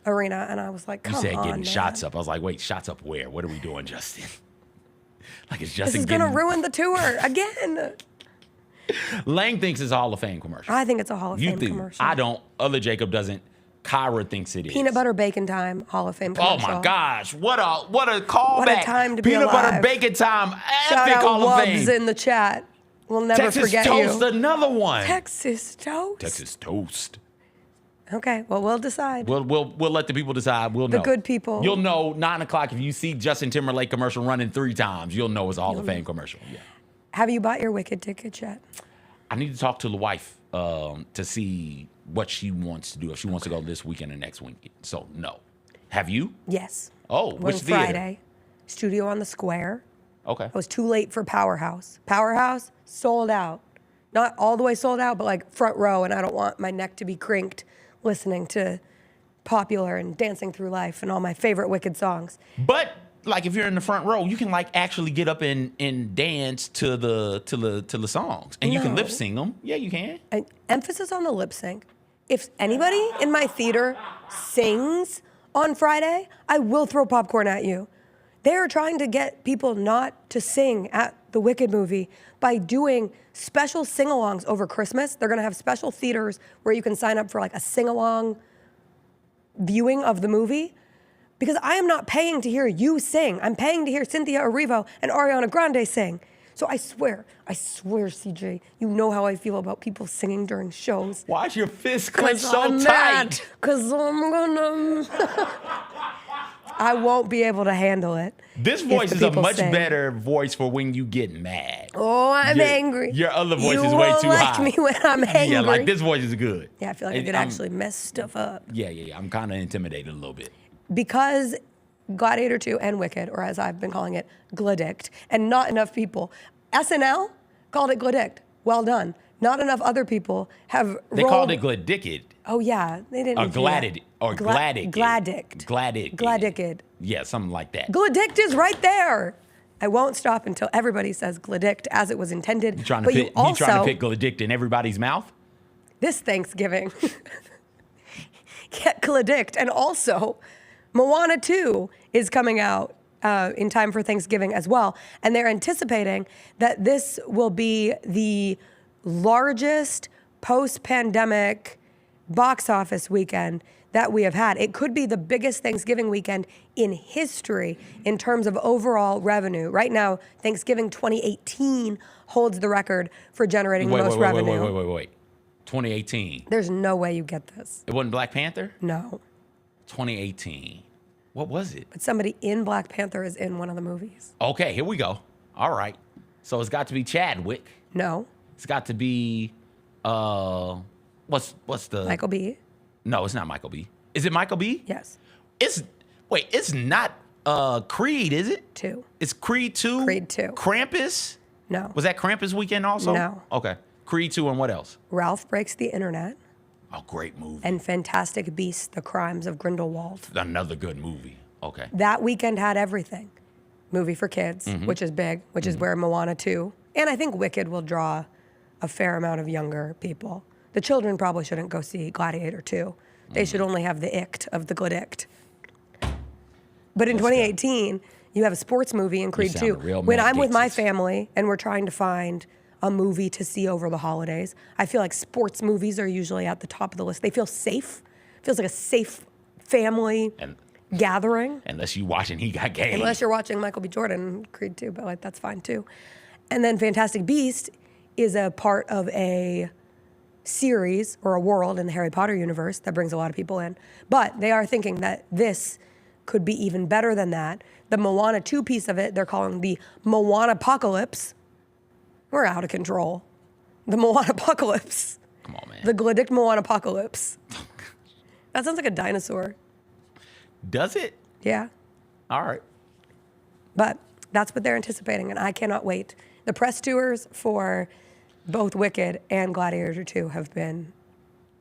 arena, and I was like, come on,
You said getting
man.
shots up. I was like, wait, shots up where? What are we doing, Justin? Like, is Justin
This is going to ruin the tour again.
Lang thinks it's a Hall of Fame commercial.
I think it's a Hall of Fame commercial.
I don't. Other Jacob doesn't. Kyra thinks it is.
Peanut Butter Bacon Time Hall of Fame
Oh
commercial.
my gosh! What a callback!
What a time to be
Peanut
alive.
Butter Bacon Time.
Shout
Epic
out
Hall of
Wubs
Fame.
in the chat. We'll never
Texas
forget
toast,
you.
another one.
Texas toast.
Texas toast.
Okay, well, we'll decide.
We'll let the people decide. We'll know.
The good people.
You'll know 9 o'clock if you see Justin Timberlake commercial running 3 times. You'll know it's a Hall of Fame commercial. Yeah.
Have you bought your Wicked tickets yet?
I need to talk to the wife to see what she wants to do. If she wants to go this weekend or next weekend. So no. Have you?
Yes.
Oh,
We're
which
on
theater?
Friday. Studio on the Square.
Okay.
I was too late for Powerhouse. Powerhouse sold out. Not all the way sold out, but like front row, and I don't want my neck to be crinked listening to Popular and Dancing Through Life and all my favorite Wicked songs.
But like if you're in the front row, you can like actually get up and dance to the songs, and you can lip sync them. Yeah, you can.
Emphasis on the lip sync. If anybody in my theater sings on Friday, I will throw popcorn at you. They are trying to get people not to sing at the Wicked movie by doing special sing-alongs over Christmas. They're going to have special theaters where you can sign up for like a sing-along viewing of the movie. Because I am not paying to hear you sing. I'm paying to hear Cynthia Erivo and Ariana Grande sing. So I swear, CJ, you know how I feel about people singing during shows.
Why is your fist clenched so tight?
Because I'm gonna... I won't be able to handle it.
This voice is a much better voice for when you get mad.
Oh, I'm angry.
Your other voice
you
is way too
like
high.
me when I'm angry.
Yeah, like this voice is good.
Yeah, I feel like I could actually mess stuff up.
Yeah. I'm kind of intimidated a little bit.
Because Gladiator 2 and Wicked, or as I've been calling it, GlaDicked, and not enough people. SNL called it GlaDicked. Well done. Not enough other people have
They called it GlaDicked.
Oh, yeah. They didn't.
Or GlaDicked. Or GlaDicked.
GlaDicked.
GlaDicked.
GlaDicked.
Yeah, something like that.
GlaDicked is right there. I won't stop until everybody says GlaDicked as it was intended.
You trying to
but
put,
you also,
trying to put GlaDicked in everybody's mouth?
This Thanksgiving, get GlaDicked. And also, Moana 2 is coming out in time for Thanksgiving as well. And they're anticipating that this will be the largest post-pandemic box office weekend that we have had. It could be the biggest Thanksgiving weekend in history in terms of overall revenue. Right now, Thanksgiving 2018 holds the record for generating the most revenue.
Wait. 2018.
There's no way you get this.
It wasn't Black Panther?
No.
2018. What was it?
But somebody in Black Panther is in one of the movies.
Okay, here we go. All right. So it's got to be Chadwick.
No.
It's got to be what's the
Michael B.
No, it's not Michael B. Is it Michael B?
Yes.
It's not Creed, is it?
2.
It's Creed 2?
Creed 2.
Krampus?
No.
Was that Krampus weekend also?
No.
Okay. Creed 2 and what else?
Ralph Breaks the Internet.
Oh, great movie.
And Fantastic Beasts: The Crimes of Grindelwald.
Another good movie. Okay.
That weekend had everything. Movie for kids, which is big, which is where Moana 2, and I think Wicked will draw a fair amount of younger people. The children probably shouldn't go see Gladiator 2. They should only have the ict of the GlaDicked. But in 2018, you have a sports movie in Creed 2. When I'm with my family and we're trying to find a movie to see over the holidays, I feel like sports movies are usually at the top of the list. They feel safe. Feels like a safe family gathering.
Unless you watching He Got Game.
Unless you're watching Michael B. Jordan, Creed 2, but like that's fine too. And then Fantastic Beast is a part of a series or a world in the Harry Potter universe that brings a lot of people in. But they are thinking that this could be even better than that. The Moana 2 piece of it, they're calling the Moana Apocalypse. We're out of control. The Moana Apocalypse.
Come on, man.
The GlaDicked Moana Apocalypse. That sounds like a dinosaur.
Does it?
Yeah.
All right.
But that's what they're anticipating, and I cannot wait. The press tours for both Wicked and Gladiator 2 have been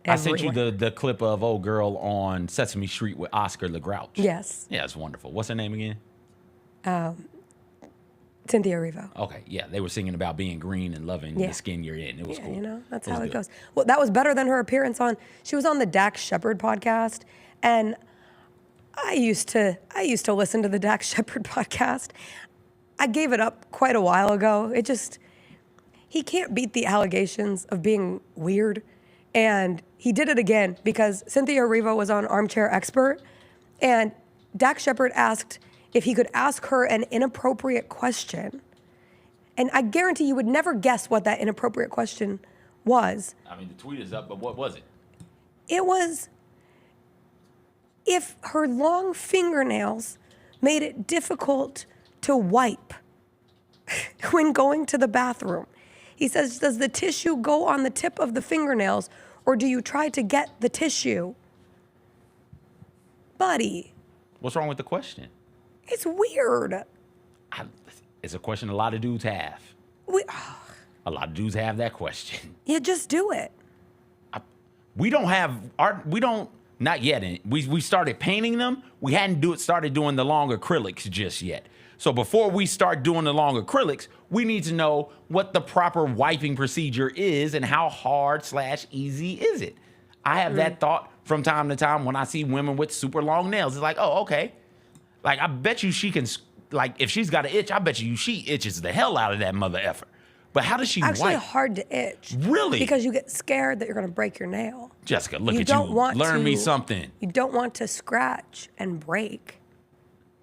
everywhere.
I sent you the clip of old girl on Sesame Street with Oscar the Grouch.
Yes.
Yeah, it's wonderful. What's her name again?
Cynthia Erivo.
Okay, yeah, they were singing about being green and loving the skin you're in. It was cool.
You know, that's how it goes. Well, that was better than her appearance on, she was on the Dax Shepard podcast, and I used to listen to the Dax Shepard podcast. I gave it up quite a while ago. He can't beat the allegations of being weird. And he did it again because Cynthia Erivo was on Armchair Expert, and Dax Shepard asked if he could ask her an inappropriate question. And I guarantee you would never guess what that inappropriate question was.
I mean, the tweet is up, but what was it?
It was if her long fingernails made it difficult to wipe when going to the bathroom. He says, does the tissue go on the tip of the fingernails, or do you try to get the tissue? Buddy.
What's wrong with the question?
It's weird.
It's a question a lot of dudes have. A lot of dudes have that question.
Yeah, just do it.
We don't have not yet. We started painting them. We hadn't started doing the long acrylics just yet. So before we start doing the long acrylics, we need to know what the proper wiping procedure is and how hard/easy is it. I have that thought from time to time when I see women with super long nails. It's like, oh, okay. Like, I bet you she can, like, if she's got an itch, I bet you she itches the hell out of that mother effer. But how does she
Actually,
wipe?
hard to itch.
Really?
Because you get scared that you're going to break your nail.
Jessica, look
You
at
don't
you.
want
Learn
to-
me something.
You don't want to scratch and break.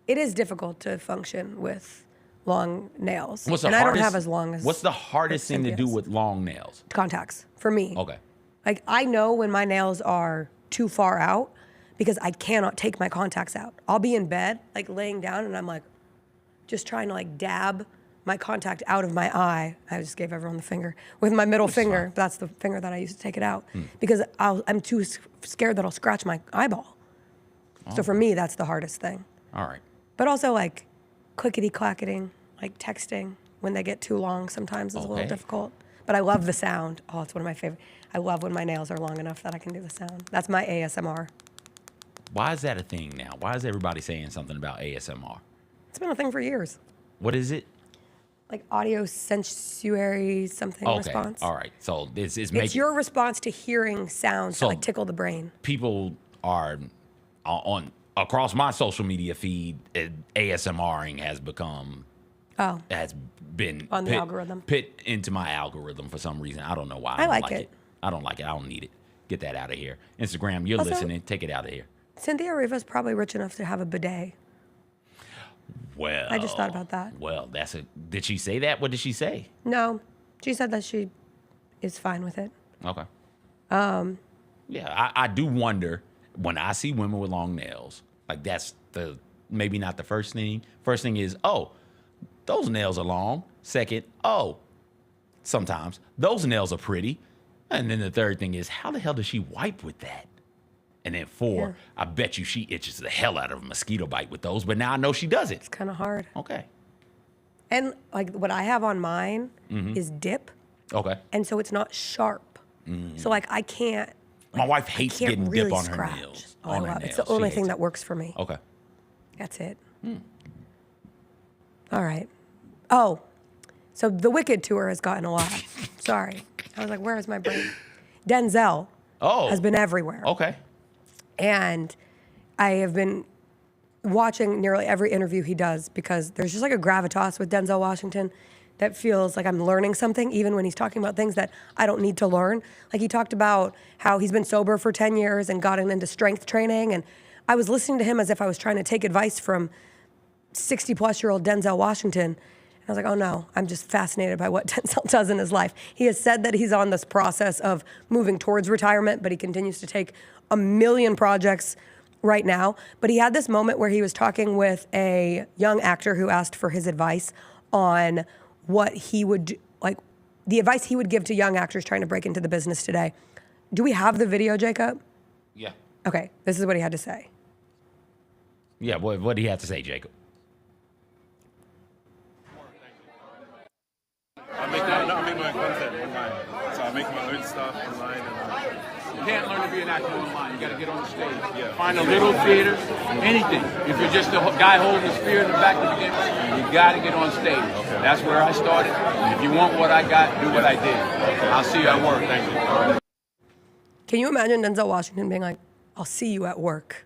It is difficult to function with long nails.
What's the
and
hardest,
I don't have as long as
What's the hardest thing to do
Cynthia's.
with long nails?
Contacts, for me.
Okay.
Like, I know when my nails are too far out because I cannot take my contacts out. I'll be in bed, like laying down, and I'm like, just trying to like dab my contact out of my eye. I just gave everyone the finger. With my middle finger, that's the finger that I use to take it out. Because I'm too scared that I'll scratch my eyeball. So for me, that's the hardest thing.
All right.
But also like clickety-clacketing, like texting when they get too long sometimes is a little difficult. But I love the sound. Oh, it's one of my favorite. I love when my nails are long enough that I can do the sound. That's my ASMR.
Why is that a thing now? Why is everybody saying something about ASMR?
It's been a thing for years.
What is it?
Like audio sensory something response.
All right. So this is
It's your response to hearing sounds that like tickle the brain.
people are on across my social media feed. ASMRing has become has been
On the algorithm.
put into my algorithm for some reason. I don't know why.
I
don't
like it.
I don't like it. I don't need it. Get that out of here. Instagram, you're
Also-
listening. Take it out of here.
Cynthia Eriva's probably rich enough to have a bidet.
Well,
I just thought about that.
Well, did she say that? What did she say?
No, she said that she is fine with it.
Okay. Yeah, I do wonder when I see women with long nails, like that's maybe not the first thing. First thing is, oh, those nails are long. Second, oh, sometimes those nails are pretty. And then the third thing is, how the hell does she wipe with that? And then four, I bet you she itches the hell out of a mosquito bite with those, but now I know she does it.
It's kind of hard.
Okay.
And like what I have on mine is dip.
Okay.
And so it's not sharp. So like I can't.
My wife hates
I can't
getting
really
dip on
scratch.
her nails.
Oh, I love it. It's the only thing that works for me.
Okay.
That's it. All right. Oh, so the Wicked tour has gotten a lot. Sorry. I was like, where is my brain? Denzel has been everywhere.
Okay.
And I have been watching nearly every interview he does because there's just like a gravitas with Denzel Washington that feels like I'm learning something, even when he's talking about things that I don't need to learn. Like he talked about how he's been sober for 10 years and gotten into strength training. And I was listening to him as if I was trying to take advice from 60-plus-year-old Denzel Washington. I was like, oh no, I'm just fascinated by what Denzel does in his life. He has said that he's on this process of moving towards retirement, but he continues to take a million projects right now. But he had this moment where he was talking with a young actor who asked for his advice on what he would do, like the advice he would give to young actors trying to break into the business today. Do we have the video, Jacob?
Yeah.
Okay, this is what he had to say.
Yeah, what do you have to say, Jacob?
I make my content online. So I make my own stuff online. You can't learn to be an actor online. You got to get on the stage. Yeah. Find a little theater, anything. If you're just a guy holding a spear in the back to begin with, you got to get on stage. Okay. That's where I started. If you want what I got, do what I did. Okay. I'll see you at work. Thank you.
Can you imagine Denzel Washington being like, I'll see you at work?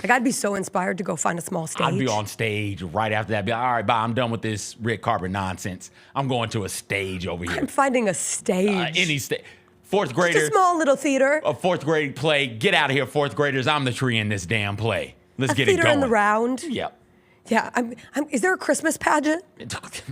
Like, I'd be so inspired to go find a small stage.
I'd be on stage right after that. Be like, all right, bye, I'm done with this red carpet nonsense. I'm going to a stage over here.
I'm finding a stage.
Any stage. Fourth grader.
Just a small little theater.
A fourth grade play. Get out of here, fourth graders. I'm the tree in this damn play. Let's get it going.
Theater in the round.
Yep.
Yeah, is there a Christmas pageant?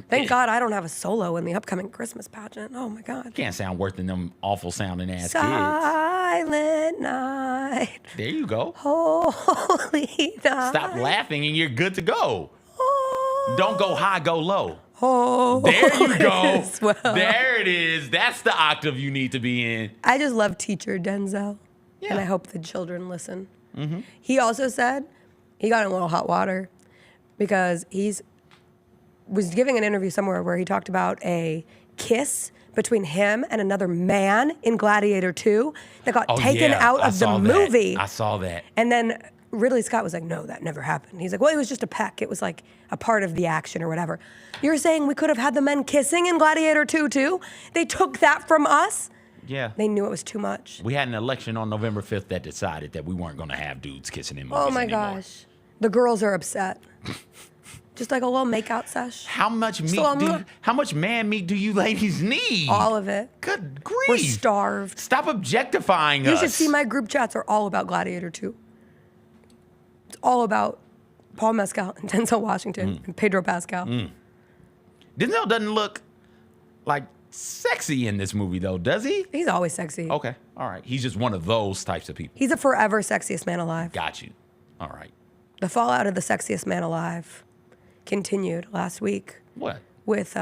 Thank God I don't have a solo in the upcoming Christmas pageant. Oh my God.
Can't sound worse than them awful sounding ass kids.
Silent night.
There you go.
Holy night.
Stop laughing and you're good to go. Don't go high, go low.
Oh,
there you go.
Well.
There it is. That's the octave you need to be in.
I just love teacher Denzel.
Yeah.
And I hope the children listen.
Mm-hmm.
He also said he got in a little hot water because was giving an interview somewhere where he talked about a kiss between him and another man in Gladiator 2 that got taken out of the movie.
I saw that.
And then Ridley Scott was like, no, that never happened. He's like, well, it was just a peck. It was like a part of the action or whatever. You're saying we could have had the men kissing in Gladiator 2 too? They took that from us?
Yeah.
They knew it was too much.
We had an election on November 5th that decided that we weren't going to have dudes kissing in movies
Oh my
anymore.
gosh. The girls are upset. Just like a little makeout sesh.
How much man meat do you ladies need?
All of it.
Good grief.
We're starved.
Stop objectifying us.
You should see my group chats are all about Gladiator 2. It's all about Paul Mescal and Denzel Washington and Pedro Pascal.
Denzel doesn't look like sexy in this movie though, does he?
He's always sexy.
Okay, all right. He's just one of those types of people.
He's a forever sexiest man alive.
Got you. All right.
The fallout of the sexiest man alive continued last week.
What?
With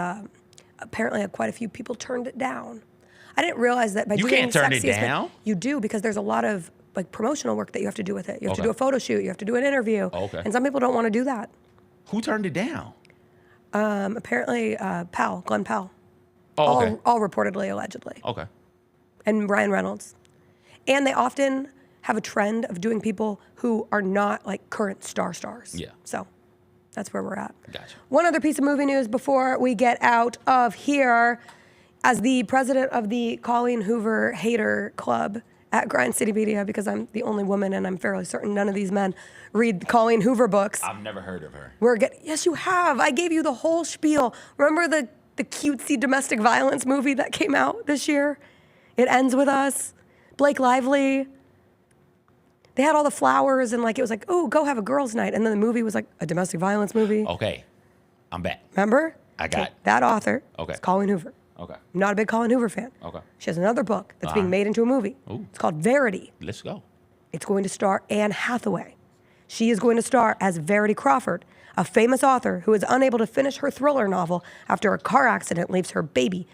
apparently quite a few people turned it down. I didn't realize that by
You
doing
can't turn it
sexiest
down?
Man, you do, because there's a lot of like promotional work that you have to do with it. You have to
Okay.
do a photo shoot. You have to do an interview.
Okay.
And some people don't want to do that.
Who turned it down?
Apparently, Glenn Powell.
Oh, okay.
All reportedly, allegedly.
Okay.
And Ryan Reynolds. And they often have a trend of doing people who are not like current stars.
Yeah.
So that's where we're at.
Gotcha.
One other piece of movie news before we get out of here. As the president of the Colleen Hoover Hater Club at Grind City Media, because I'm the only woman and I'm fairly certain none of these men read Colleen Hoover books.
I've never heard of her.
Yes, you have. I gave you the whole spiel. Remember the cutesy domestic violence movie that came out this year? It Ends With Us. Blake Lively. They had all the flowers and like it was like, oh, go have a girls' night. And then the movie was like a domestic violence movie.
Okay. I'm back.
Remember?
I got it.
That author.
Okay.
It's Colleen Hoover.
Okay.
I'm not a big Colleen Hoover fan.
Okay.
She has another book that's being made into a movie.
Ooh.
It's called Verity.
Let's go.
It's going to star Anne Hathaway. She is going to star as Verity Crawford, a famous author who is unable to finish her thriller novel after a car accident leaves her badly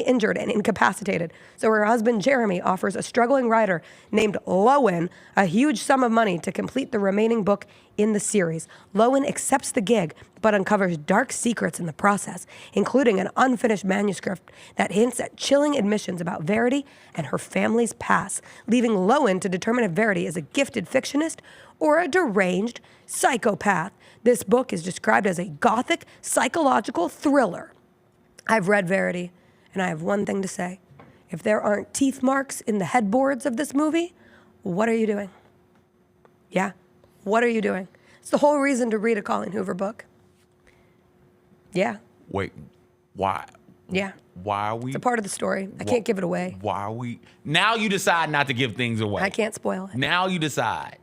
injured and incapacitated. So her husband, Jeremy, offers a struggling writer named Lowen a huge sum of money to complete the remaining book in the series. Lowen accepts the gig, but uncovers dark secrets in the process, including an unfinished manuscript that hints at chilling admissions about Verity and her family's past, leaving Lowen to determine if Verity is a gifted fictionist or a deranged psychopath. This book is described as a gothic psychological thriller. I've read Verity, and I have one thing to say. If there aren't teeth marks in the headboards of this movie, what are you doing? Yeah, what are you doing? It's the whole reason to read a Colleen Hoover book. Yeah.
Wait, why?
Yeah.
Why are we?
It's a part of the story. I can't give it away.
Why are we? Now you decide not to give things away.
I can't spoil it.
Now you decide.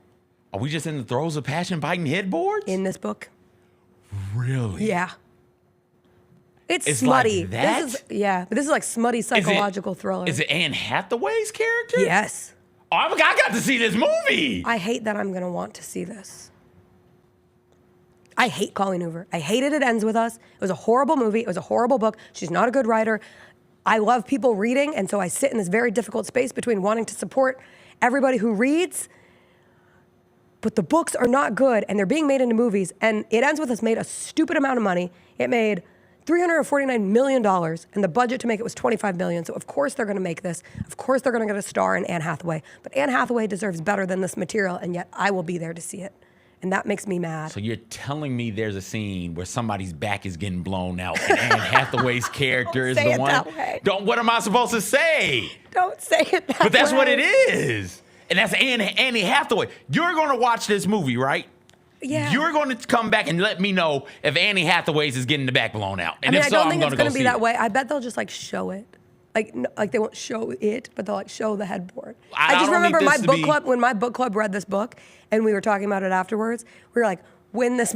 Are we just in the throes of passion biting headboards?
In this book.
Really?
Yeah. It's
smutty.
smutty. This is, but this is like smutty psychological thriller.
Is it Anne Hathaway's character?
Yes.
Oh, I got to see this movie.
I hate that I'm going to want to see this. I hate Colleen Hoover. I hated It Ends With Us. It was a horrible movie. It was a horrible book. She's not a good writer. I love people reading, and so I sit in this very difficult space between wanting to support everybody who reads, but the books are not good, and they're being made into movies, and It Ends With Us made a stupid amount of money. It made $349 million, and the budget to make it was $25 million. So of course they're going to make this. Of course they're going to get a star in Anne Hathaway. But Anne Hathaway deserves better than this material, and yet I will be there to see it. And that makes me mad.
So you're telling me there's a scene where somebody's back is getting blown out, and Anne Hathaway's character is
Don't say
the
it
one?
that way.
What am I supposed to say?
Don't say it that way.
But that's what it is. And that's Annie Hathaway. You're going to watch this movie, right?
Yeah.
You're going to come back and let me know if Annie Hathaway's is getting the back blown out. And
I
if so,
don't
I'm
think
going
it's
to
going
go
to be
see
that
it.
way. I bet they'll just like show it. Like they won't show it, but they'll like show the headboard.
I
I just
don't need
remember
this
my
to
book
be-
club, when my book club read this book and we were talking about it afterwards, we were like, when this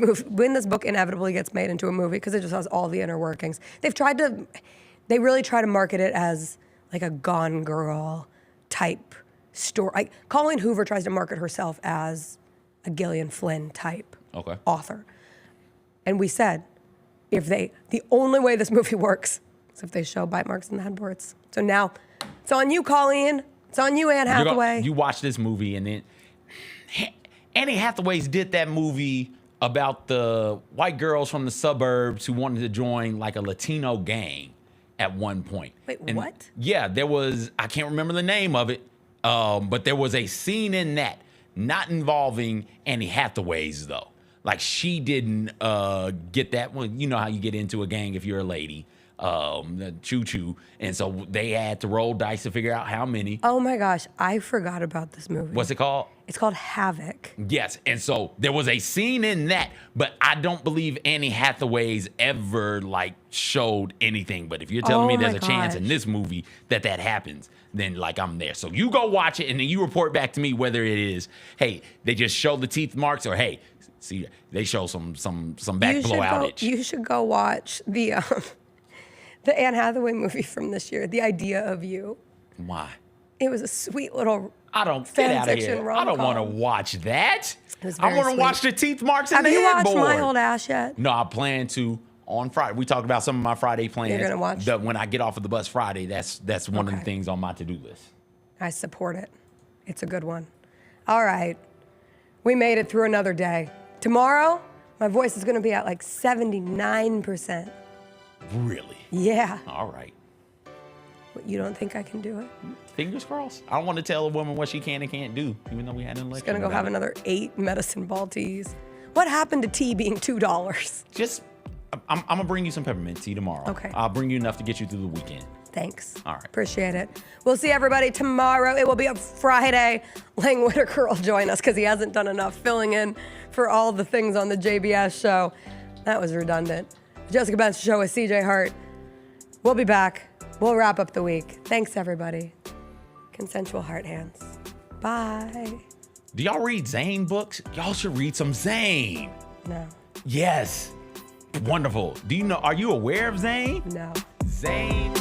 book inevitably gets made into a movie, because it just has all the inner workings. They really try to market it as like a Gone Girl type story. Like Colleen Hoover tries to market herself as a Gillian Flynn type author. And we said, the only way this movie works is if they show bite marks in the headboards. So now it's on you, Colleen. It's on you, Anne Hathaway.
You watch this movie, and then Anne Hathaway's did that movie about the white girls from the suburbs who wanted to join like a Latino gang at one point.
Wait,
and
what?
Yeah, there was, I can't remember the name of it, but there was a scene in that, not involving Anne Hathaway's though. Like she didn't get that one. You know how you get into a gang if you're a lady. The choo-choo. And so they had to roll dice to figure out how many.
Oh my gosh, I forgot about this movie.
What's it called?
It's called Havoc.
Yes, and so there was a scene in that, but I don't believe Anne Hathaway's ever like showed anything. But if you're telling me there's a chance in this movie that happens, then like I'm there. So you go watch it and then you report back to me whether it is, hey, they just show the teeth marks, or hey, see, they show some back blow outage.
You should go watch the Anne Hathaway movie from this year, The Idea of You.
Why?
It was a sweet little
fan fiction rom-com. I don't want to watch that. I want to watch the teeth marks in the headboard.
Have you watched My Old Ass yet?
No, I plan to on Friday. We talked about some of my Friday plans.
You're gonna watch?
When I get off of the bus Friday, that's one of the things on my to-do list.
I support it. It's a good one. All right. We made it through another day. Tomorrow, my voice is going to be at like 79%.
Really?
Yeah.
All right.
You don't think I can do it?
Fingers crossed. I don't want to tell a woman what she can and can't do, even though we had an election.
Just going to go have another 8 medicine ball teas. What happened to tea being $2?
Just, I'm going to bring you some peppermint tea tomorrow.
Okay.
I'll bring you enough to get you through the weekend.
Thanks.
All right.
Appreciate it. We'll see everybody tomorrow. It will be a Friday. Lang Whitaker will join us because he hasn't done enough filling in for all the things on the JBS show. That was redundant. Jessica Benson show with CJ Hart. We'll be back. We'll wrap up the week. Thanks, everybody. Consensual heart hands. Bye.
Do y'all read Zane books? Y'all should read some Zane.
No.
Yes. Wonderful. Are you aware of Zane?
No.
Zane